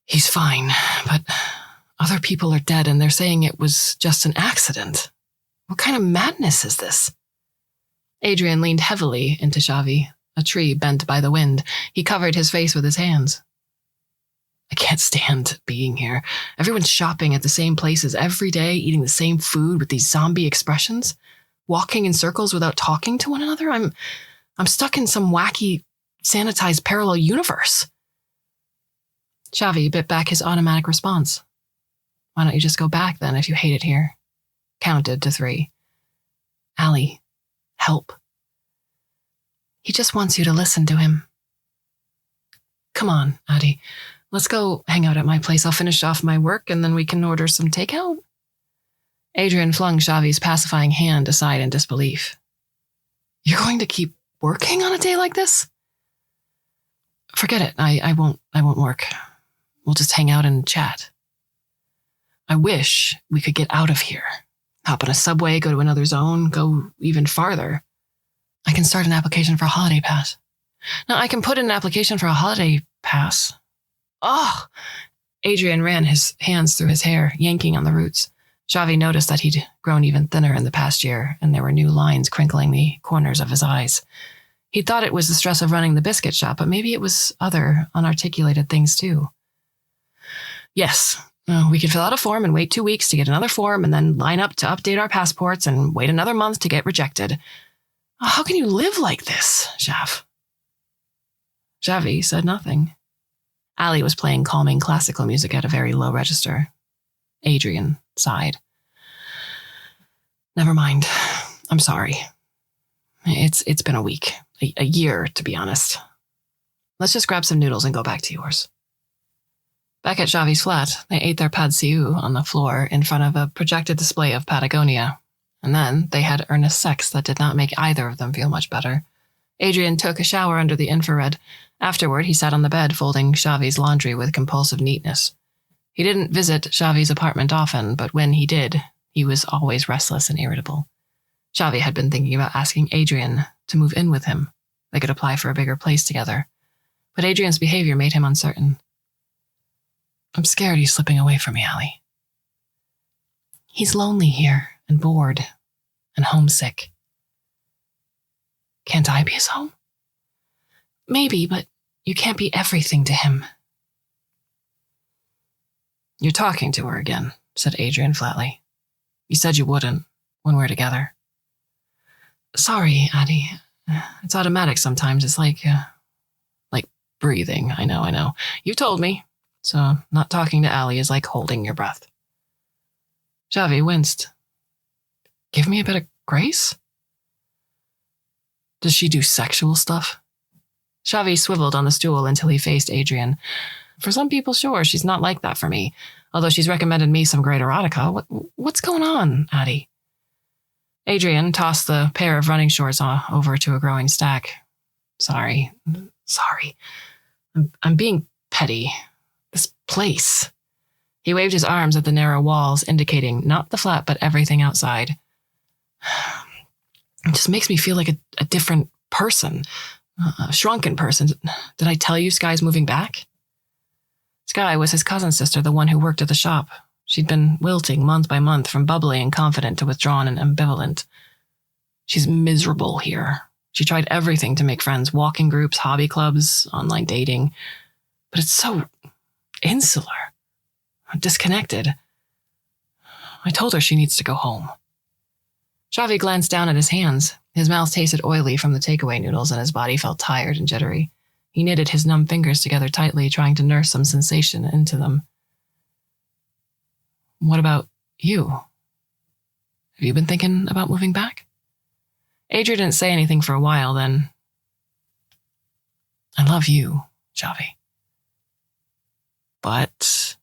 He's fine, but other people are dead and they're saying it was just an accident. What kind of madness is this? Adrian leaned heavily into Xavi, a tree bent by the wind. He covered his face with his hands. I can't stand being here. Everyone's shopping at the same places every day, eating the same food with these zombie expressions, walking in circles without talking to one another. I'm stuck in some wacky, sanitized parallel universe. Xavi bit back his automatic response. Why don't you just go back then if you hate it here? Counted to 3. Allie, help. He just wants you to listen to him. Come on, Addie. Let's go hang out at my place. I'll finish off my work and then we can order some takeout. Adrian flung Xavi's pacifying hand aside in disbelief. You're going to keep working on a day like this? Forget it. I won't work. We'll just hang out and chat. I wish we could get out of here. Hop on a subway, go to another zone, go even farther. I can start an application for a holiday pass. Now, I can put in an application for a holiday pass. Oh! Adrian ran his hands through his hair, yanking on the roots. Xavi noticed that he'd grown even thinner in the past year, and there were new lines crinkling the corners of his eyes. He thought it was the stress of running the biscuit shop, but maybe it was other unarticulated things too. Yes, we could fill out a form and wait 2 weeks to get another form and then line up to update our passports and wait another month to get rejected. How can you live like this, Xav? Xavi said nothing. Allie was playing calming classical music at a very low register. Adrian sighed. Never mind. I'm sorry. It's been a week. A year, to be honest. Let's just grab some noodles and go back to yours. Back at Xavi's flat, they ate their pad see ew on the floor in front of a projected display of Patagonia. And then they had earnest sex that did not make either of them feel much better. Adrian took a shower under the infrared. Afterward, he sat on the bed folding Xavi's laundry with compulsive neatness. He didn't visit Xavi's apartment often, but when he did, he was always restless and irritable. Xavi had been thinking about asking Adrian to move in with him. They could apply for a bigger place together. But Adrian's behavior made him uncertain. I'm scared he's slipping away from me, Allie. He's lonely here and bored and homesick. Can't I be his home? Maybe, but you can't be everything to him. You're talking to her again, said Adrian flatly. You said you wouldn't when we're together. Sorry, Addie. It's automatic sometimes. It's like breathing. I know. You told me. So not talking to Allie is like holding your breath. Xavi winced. Give me a bit of grace? Does she do sexual stuff? Xavi swiveled on the stool until he faced Adrian. For some people, sure, she's not like that for me. Although she's recommended me some great erotica. What's going on, Addie? Adrian tossed the pair of running shorts over to a growing stack. Sorry. I'm being petty. This place. He waved his arms at the narrow walls, indicating not the flat, but everything outside. It just makes me feel like a different person. A shrunken person. Did I tell you Sky's moving back? Sky was his cousin sister, the one who worked at the shop. She'd been wilting month by month from bubbly and confident to withdrawn and ambivalent. She's miserable here. She tried everything to make friends, walking groups, hobby clubs, online dating. But it's so insular, disconnected. I told her she needs to go home. Xavi glanced down at his hands. His mouth tasted oily from the takeaway noodles and his body felt tired and jittery. He knitted his numb fingers together tightly, trying to nurse some sensation into them. What about you? Have you been thinking about moving back? Adrian didn't say anything for a while, then. I love you, Xavi. But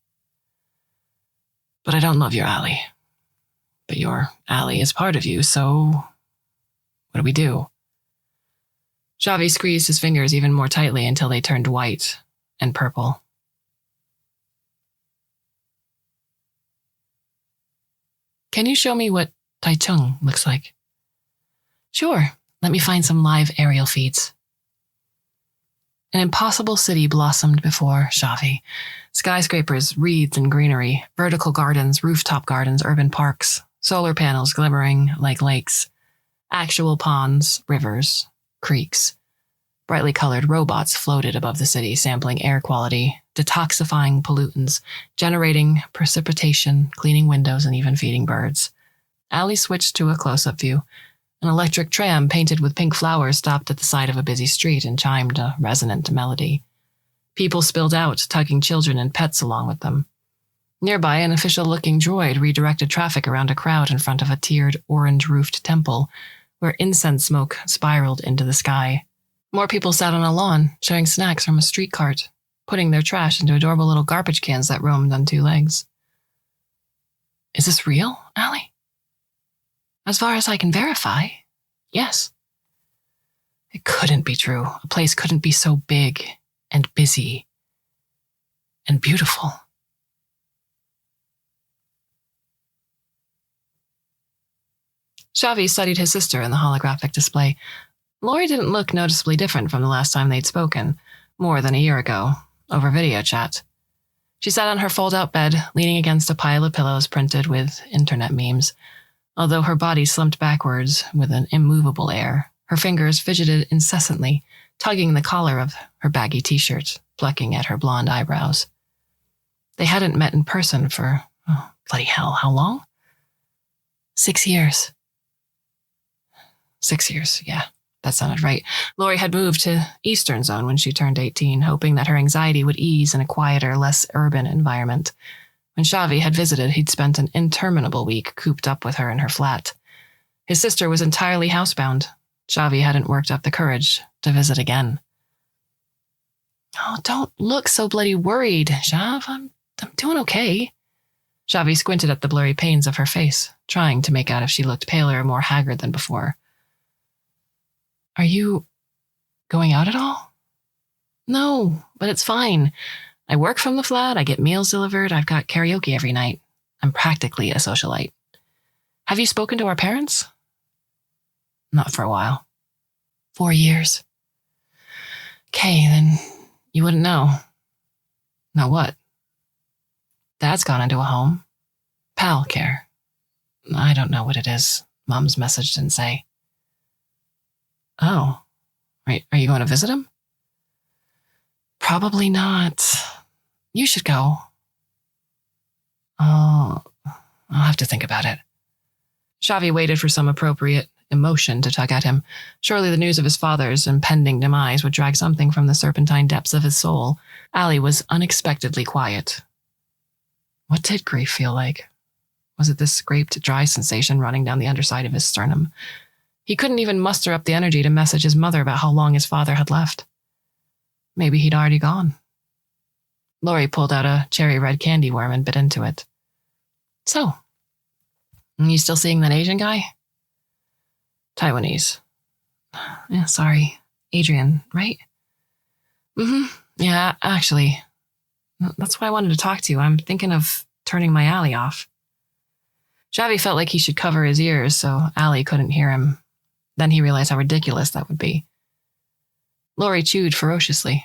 I don't love your Allie. But your Allie is part of you, so what do we do? Xavi squeezed his fingers even more tightly until they turned white and purple. Can you show me what Taichung looks like? Sure. Let me find some live aerial feeds. An impossible city blossomed before Xavi. Skyscrapers wreathed in greenery, vertical gardens, rooftop gardens, urban parks, solar panels glimmering like lakes, actual ponds, rivers, creeks. Brightly colored robots floated above the city, sampling air quality, detoxifying pollutants, generating precipitation, cleaning windows, and even feeding birds. Allie switched to a close-up view. An electric tram painted with pink flowers stopped at the side of a busy street and chimed a resonant melody. People spilled out, tugging children and pets along with them. Nearby, an official-looking droid redirected traffic around a crowd in front of a tiered, orange-roofed temple, where incense smoke spiraled into the sky. More people sat on a lawn, sharing snacks from a street cart, putting their trash into adorable little garbage cans that roamed on two legs. Is this real, Allie? As far as I can verify, yes. It couldn't be true. A place couldn't be so big and busy and beautiful. Xavi studied his sister in the holographic display. Lori didn't look noticeably different from the last time they'd spoken, more than a year ago, over video chat. She sat on her fold-out bed, leaning against a pile of pillows printed with internet memes. Although her body slumped backwards with an immovable air, her fingers fidgeted incessantly, tugging the collar of her baggy t-shirt, plucking at her blonde eyebrows. They hadn't met in person for, bloody hell, how long? 6 years. 6 years, yeah, that sounded right. Lori had moved to Eastern Zone when she turned 18, hoping that her anxiety would ease in a quieter, less urban environment. When Xavi had visited, he'd spent an interminable week cooped up with her in her flat. His sister was entirely housebound. Xavi hadn't worked up the courage to visit again. Oh, don't look so bloody worried, Shav. I'm doing okay. Shavi squinted at the blurry panes of her face, trying to make out if she looked paler or more haggard than before. Are you going out at all? No, but it's fine. I work from the flat, I get meals delivered, I've got karaoke every night. I'm practically a socialite. Have you spoken to our parents? Not for a while. 4 years. Okay, then you wouldn't know. Know what? Dad's gone into a home. Pal care. I don't know what it is. Mom's message didn't say. Oh, right. Are you going to visit him? Probably not. You should go. Oh, I'll have to think about it. Shavi waited for some appropriate emotion to tug at him. Surely the news of his father's impending demise would drag something from the serpentine depths of his soul. Ali was unexpectedly quiet. What did grief feel like? Was it this scraped, dry sensation running down the underside of his sternum? He couldn't even muster up the energy to message his mother about how long his father had left. Maybe he'd already gone. Lori pulled out a cherry-red candy worm and bit into it. So, you still seeing that Asian guy? Taiwanese. Yeah, sorry. Adrian, right? Yeah, actually. That's why I wanted to talk to you. I'm thinking of turning my alley off. Shavi felt like he should cover his ears so Ali couldn't hear him. Then he realized how ridiculous that would be. Lori chewed ferociously.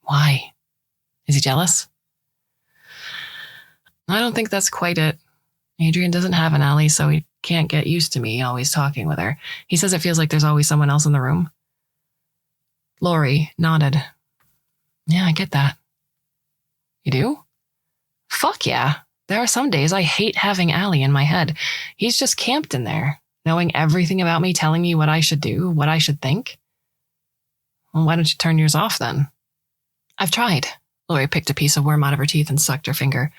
Why? Is he jealous? I don't think that's quite it. Adrian doesn't have an alley, so he can't get used to me always talking with her. He says it feels like there's always someone else in the room. Lori nodded. Yeah, I get that. You do? Fuck yeah. There are some days I hate having Ali in my head. He's just camped in there, knowing everything about me, telling me what I should do, what I should think. Well, why don't you turn yours off then? I've tried. Lori picked a piece of worm out of her teeth and sucked her finger.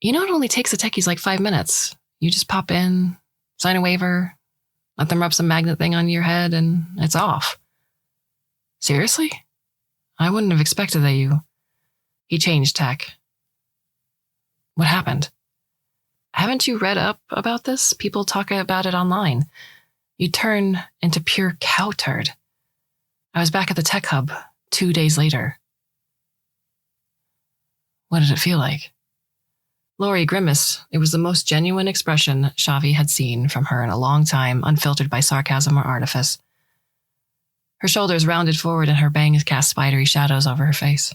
You know, it only takes the techies like 5 minutes. You just pop in, sign a waiver, let them rub some magnet thing on your head, and it's off. Seriously? I wouldn't have expected that you... He changed tack. What happened? Haven't you read up about this? People talk about it online. You turn into pure cow turd. I was back at the tech hub 2 days later. What did it feel like? Lori grimaced. It was the most genuine expression Shavi had seen from her in a long time, unfiltered by sarcasm or artifice. Her shoulders rounded forward and her bangs cast spidery shadows over her face.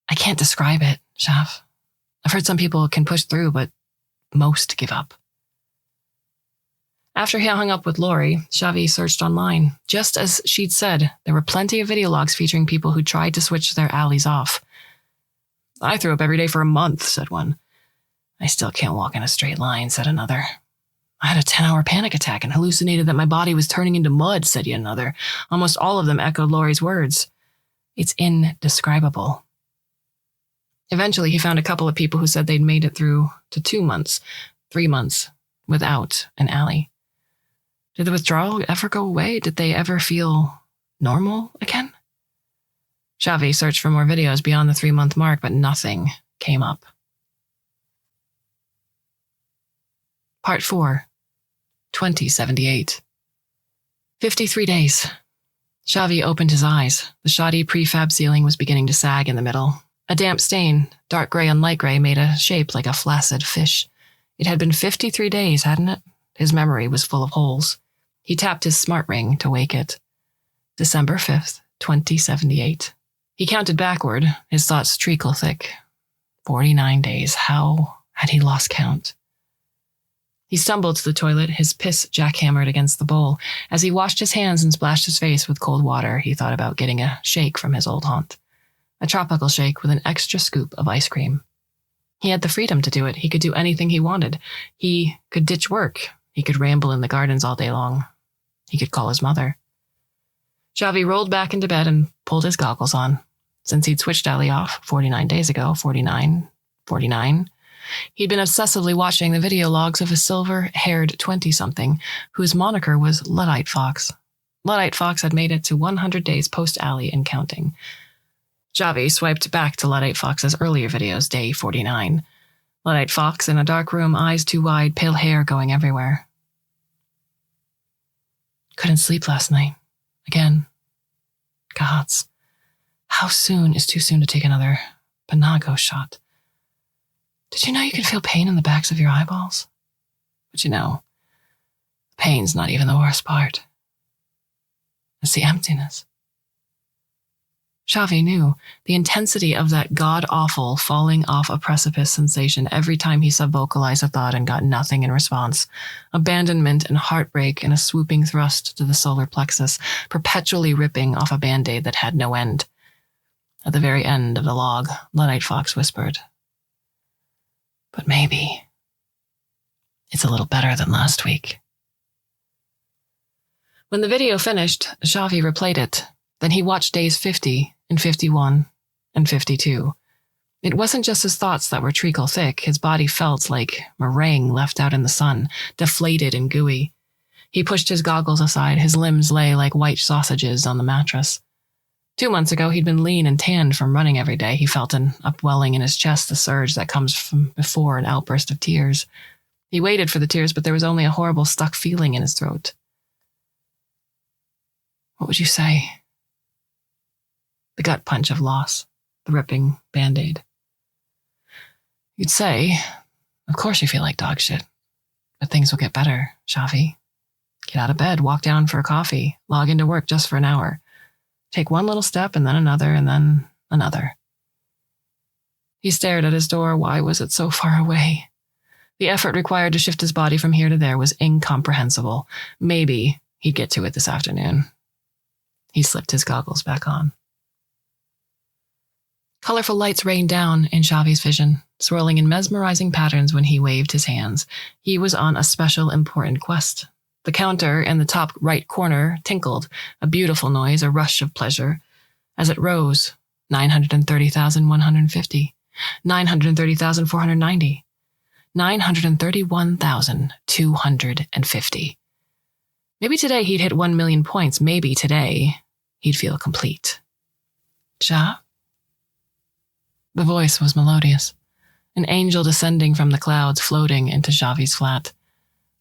I can't describe it, Shav. I've heard some people can push through, but most give up. After he hung up with Lori, Shavi searched online. Just as she'd said, there were plenty of video logs featuring people who tried to switch their alleys off. I threw up every day for a month, said one. I still can't walk in a straight line, said another. I had a 10-hour panic attack and hallucinated that my body was turning into mud, said yet another. Almost all of them echoed Lori's words. It's indescribable. Eventually, he found a couple of people who said they'd made it through to 2 months, 3 months, without an alley. Did the withdrawal ever go away? Did they ever feel normal again? Shavi searched for more videos beyond the 3-month mark, but nothing came up. Part 4, 2078. 53 days. Shavi opened his eyes. The shoddy prefab ceiling was beginning to sag in the middle. A damp stain, dark gray on light gray, made a shape like a flaccid fish. It had been 53 days, hadn't it? His memory was full of holes. He tapped his smart ring to wake it. December 5th, 2078. He counted backward, his thoughts treacle thick. 49 days. How had he lost count? He stumbled to the toilet, his piss jackhammered against the bowl. As he washed his hands and splashed his face with cold water, he thought about getting a shake from his old haunt. A tropical shake with an extra scoop of ice cream. He had the freedom to do it. He could do anything he wanted. He could ditch work. He could ramble in the gardens all day long. He could call his mother. Shavi rolled back into bed and pulled his goggles on. Since he'd switched Ali off 49 days ago, 49, he'd been obsessively watching the video logs of a silver-haired 20-something whose moniker was Luddite Fox. Luddite Fox had made it to 100 days post-Allie and counting. Xavi swiped back to Luddite Fox's earlier videos, day 49. Luddite Fox in a dark room, eyes too wide, pale hair going everywhere. Couldn't sleep last night. Again. Gods. How soon is too soon to take another Panago shot? Did you know you can feel pain in the backs of your eyeballs? But you know, pain's not even the worst part. It's the emptiness. Xavi knew the intensity of that god-awful falling off a precipice sensation every time he sub-vocalized a thought and got nothing in response. Abandonment and heartbreak in a swooping thrust to the solar plexus, perpetually ripping off a band-aid that had no end. At the very end of the log, Luddite Fox whispered, "But maybe it's a little better than last week." When the video finished, Xavi replayed it. Then he watched days 50 and 51 and 52. It wasn't just his thoughts that were treacle thick. His body felt like meringue left out in the sun, deflated and gooey. He pushed his goggles aside. His limbs lay like white sausages on the mattress. 2 months ago, he'd been lean and tanned from running every day. He felt an upwelling in his chest, the surge that comes from before an outburst of tears. He waited for the tears, but there was only a horrible stuck feeling in his throat. What would you say? The gut punch of loss, the ripping band-aid. You'd say, of course you feel like dog shit, but things will get better, Xavi. Get out of bed, walk down for a coffee, log into work just for an hour. Take one little step and then another and then another. He stared at his door. Why was it so far away? The effort required to shift his body from here to there was incomprehensible. Maybe he'd get to it this afternoon. He slipped his goggles back on. Colorful lights rained down in Xavi's vision, swirling in mesmerizing patterns when he waved his hands. He was on a special, important quest. The counter in the top right corner tinkled, a beautiful noise, a rush of pleasure. As it rose, 930,150, 930,490, 931,250. Maybe today he'd hit 1 million points. Maybe today he'd feel complete. Ja? The voice was melodious, an angel descending from the clouds floating into Xavi's flat,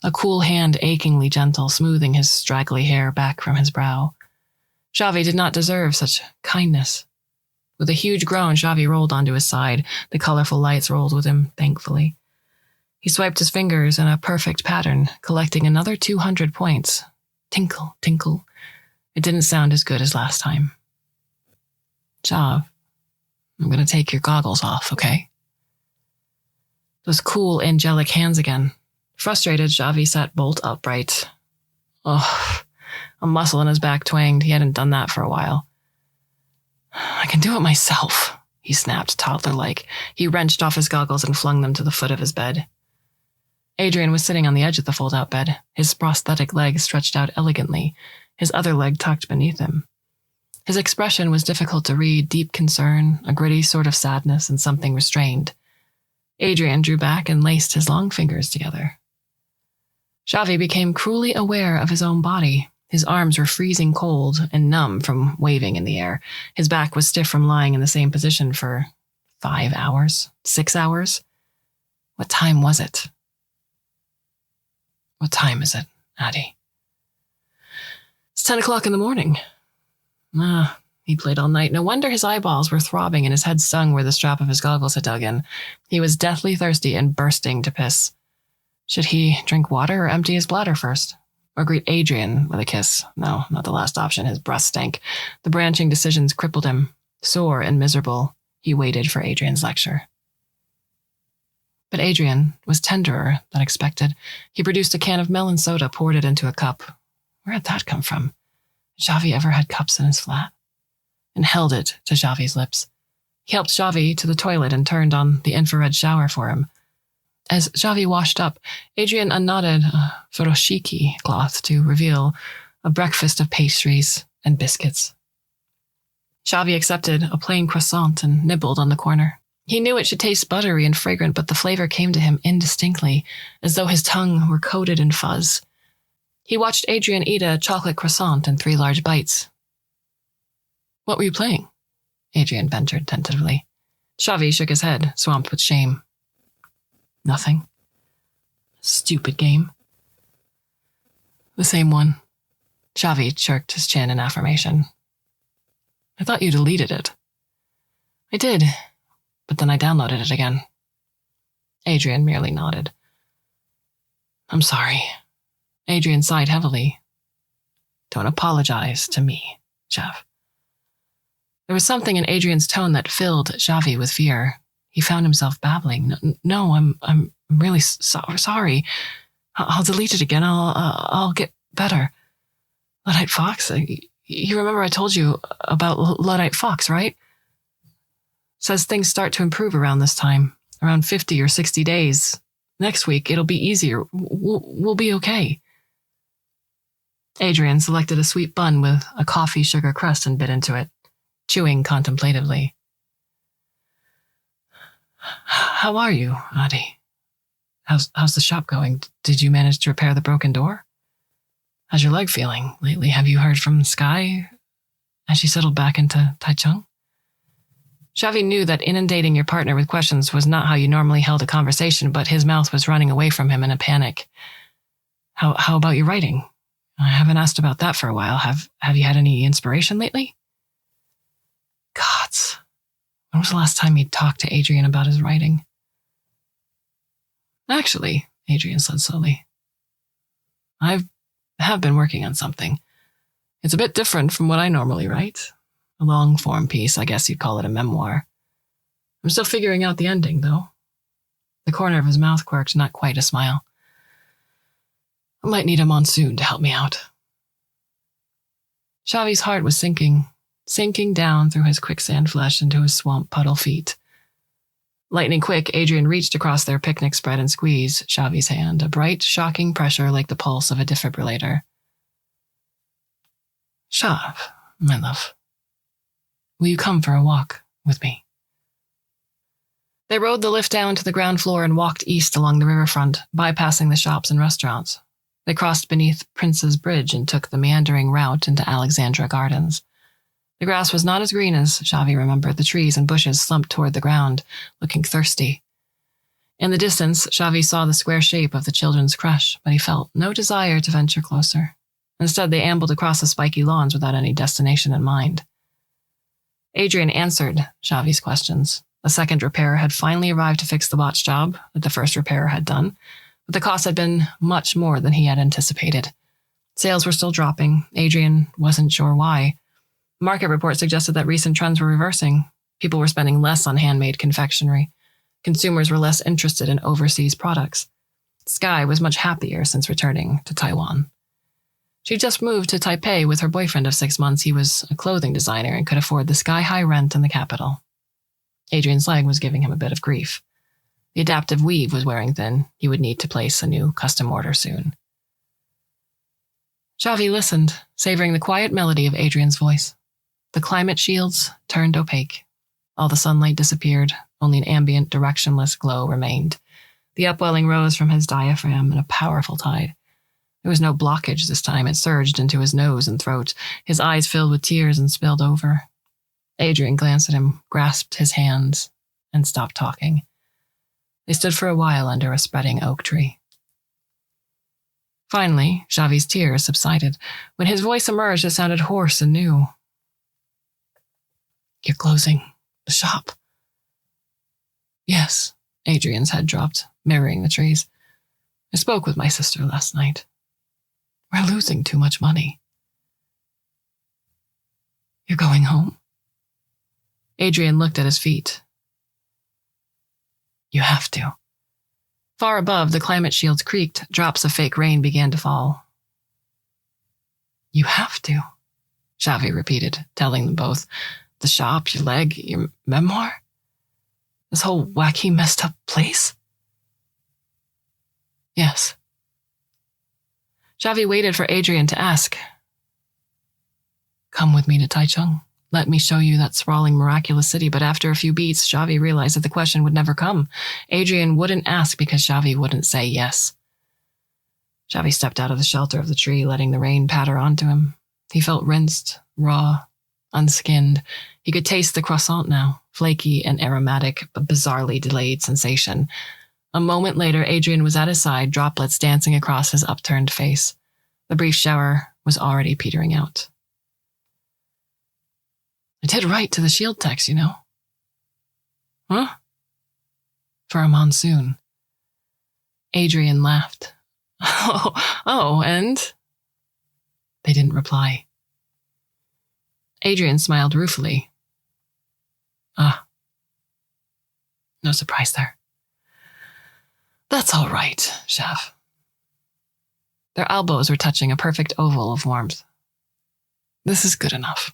a cool hand achingly gentle, smoothing his straggly hair back from his brow. Xavi did not deserve such kindness. With a huge groan, Xavi rolled onto his side. The colorful lights rolled with him, thankfully. He swiped his fingers in a perfect pattern, collecting another 200 points. Tinkle, tinkle. It didn't sound as good as last time. Xav, I'm going to take your goggles off, okay? Those cool, angelic hands again. Frustrated, Xavi sat bolt upright. Oh, a muscle in his back twanged. He hadn't done that for a while. I can do it myself, he snapped, toddler-like. He wrenched off his goggles and flung them to the foot of his bed. Adrian was sitting on the edge of the fold-out bed, his prosthetic leg stretched out elegantly, his other leg tucked beneath him. His expression was difficult to read, deep concern, a gritty sort of sadness, and something restrained. Adrian drew back and laced his long fingers together. Xavi became cruelly aware of his own body. His arms were freezing cold and numb from waving in the air. His back was stiff from lying in the same position for 5 hours, 6 hours. What time was it? What time is it, Addie? It's 10 o'clock in the morning. He played all night. No wonder his eyeballs were throbbing and his head stung where the strap of his goggles had dug in. He was deathly thirsty and bursting to piss. Should he drink water or empty his bladder first? Or greet Adrian with a kiss? No, not the last option. His breath stank. The branching decisions crippled him. Sore and miserable, he waited for Adrian's lecture. But Adrian was tenderer than expected. He produced a can of melon soda, poured it into a cup. Where had that come from? Had Xavi ever had cups in his flat? And held it to Xavi's lips. He helped Xavi to the toilet and turned on the infrared shower for him. As Xavi washed up, Adrian unknotted a furoshiki cloth to reveal a breakfast of pastries and biscuits. Xavi accepted a plain croissant and nibbled on the corner. He knew it should taste buttery and fragrant, but the flavor came to him indistinctly, as though his tongue were coated in fuzz. He watched Adrian eat a chocolate croissant in 3 large bites. What were you playing? Adrian ventured tentatively. Xavi shook his head, swamped with shame. Nothing. Stupid game. The same one. Xavi jerked his chin in affirmation. I thought you deleted it. I did, but then I downloaded it again. Adrian merely nodded. I'm sorry. Adrian sighed heavily. Don't apologize to me, Xav. There was something in Adrian's tone that filled Xavi with fear. He found himself babbling. No, I'm really sorry. I'll delete it again. I'll get better. Luddite Fox? You remember I told you about Luddite Fox, right? Says things start to improve around this time, around 50 or 60 days. Next week, it'll be easier. We'll be okay. Adrian selected a sweet bun with a coffee sugar crust and bit into it, chewing contemplatively. How are you, Adi? How's the shop going? Did you manage to repair the broken door? How's your leg feeling lately? Have you heard from Sky? Has she settled back into Taichung? Xavi knew that inundating your partner with questions was not how you normally held a conversation, but his mouth was running away from him in a panic. How about your writing? I haven't asked about that for a while. Have you had any inspiration lately? Gods. When was the last time he'd talked to Adrian about his writing? Actually, Adrian said slowly, I have been working on something. It's a bit different from what I normally write. A long-form piece, I guess you'd call it a memoir. I'm still figuring out the ending, though. The corner of his mouth quirked, not quite a smile. I might need a monsoon to help me out. Xavi's heart was sinking down through his quicksand flesh into his swamp puddle feet. Lightning quick, Adrian reached across their picnic spread and squeezed Xavi's hand, a bright, shocking pressure like the pulse of a defibrillator. Xav, my love, will you come for a walk with me? They rode the lift down to the ground floor and walked east along the riverfront, bypassing the shops and restaurants. They crossed beneath Prince's Bridge and took the meandering route into Alexandra Gardens. The grass was not as green as Xavi remembered. The trees and bushes slumped toward the ground, looking thirsty. In the distance, Xavi saw the square shape of the children's crush, but he felt no desire to venture closer. Instead, they ambled across the spiky lawns without any destination in mind. Adrian answered Xavi's questions. A second repairer had finally arrived to fix the botched job that the first repairer had done, but the cost had been much more than he had anticipated. Sales were still dropping. Adrian wasn't sure why. Market reports suggested that recent trends were reversing. People were spending less on handmade confectionery. Consumers were less interested in overseas products. Sky was much happier since returning to Taiwan. She just moved to Taipei with her boyfriend of 6 months. He was a clothing designer and could afford the sky-high rent in the capital. Adrian's leg was giving him a bit of grief. The adaptive weave was wearing thin. He would need to place a new custom order soon. Xavi listened, savoring the quiet melody of Adrian's voice. The climate shields turned opaque. All the sunlight disappeared. Only an ambient, directionless glow remained. The upwelling rose from his diaphragm in a powerful tide. There was no blockage this time. It surged into his nose and throat. His eyes filled with tears and spilled over. Adrian glanced at him, grasped his hands, and stopped talking. They stood for a while under a spreading oak tree. Finally, Xavi's tears subsided. When his voice emerged, it sounded hoarse and new. You're closing the shop. Yes, Adrian's head dropped, mirroring the trees. I spoke with my sister last night. We're losing too much money. You're going home? Adrian looked at his feet. You have to. Far above, the climate shields creaked. Drops of fake rain began to fall. You have to, Xavi repeated, telling them both. The shop, your leg, your memoir? This whole wacky, messed up place? Yes. Xavi waited for Adrian to ask. Come with me to Taichung. Let me show you that sprawling, miraculous city. But after a few beats, Xavi realized that the question would never come. Adrian wouldn't ask because Xavi wouldn't say yes. Xavi stepped out of the shelter of the tree, letting the rain patter onto him. He felt rinsed, raw, unskinned. He could taste the croissant now, flaky and aromatic, but bizarrely delayed sensation. A moment later, Adrian was at his side, droplets dancing across his upturned face. The brief shower was already petering out. I did write to the shield techs, you know. Huh? For a monsoon. Adrian laughed. Oh, and? They didn't reply. Adrian smiled ruefully. No surprise there. That's all right, Chef. Their elbows were touching a perfect oval of warmth. This is good enough.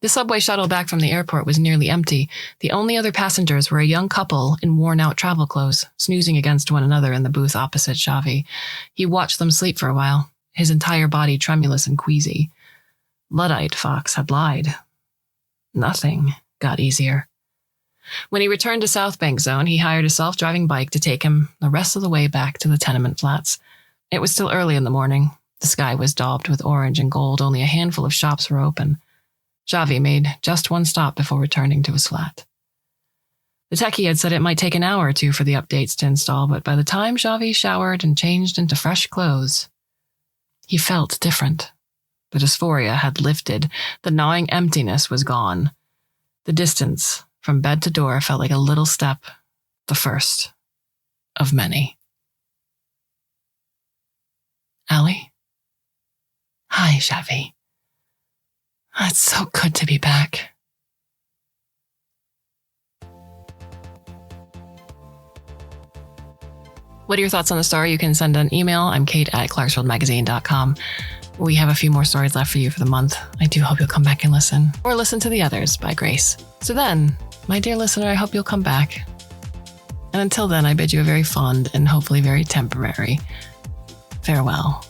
The subway shuttle back from the airport was nearly empty. The only other passengers were a young couple in worn-out travel clothes, snoozing against one another in the booth opposite Xavi. He watched them sleep for a while, his entire body tremulous and queasy. Luddite Fox had lied. Nothing got easier. When he returned to South Bank Zone, he hired a self-driving bike to take him the rest of the way back to the tenement flats. It was still early in the morning. The sky was daubed with orange and gold. Only a handful of shops were open. Xavi made just one stop before returning to his flat. The techie had said it might take an hour or two for the updates to install, but by the time Xavi showered and changed into fresh clothes, he felt different. The dysphoria had lifted. The gnawing emptiness was gone. The distance from bed to door felt like a little step, the first of many. Allie? Hi, Xavi. It's so good to be back. What are your thoughts on the story? You can send an email. I'm Kate at Clarkesworldmagazine.com. We have a few more stories left for you for the month. I do hope you'll come back and listen, or listen to the others by Grace. So then, my dear listener, I hope you'll come back. And until then, I bid you a very fond and hopefully very temporary farewell.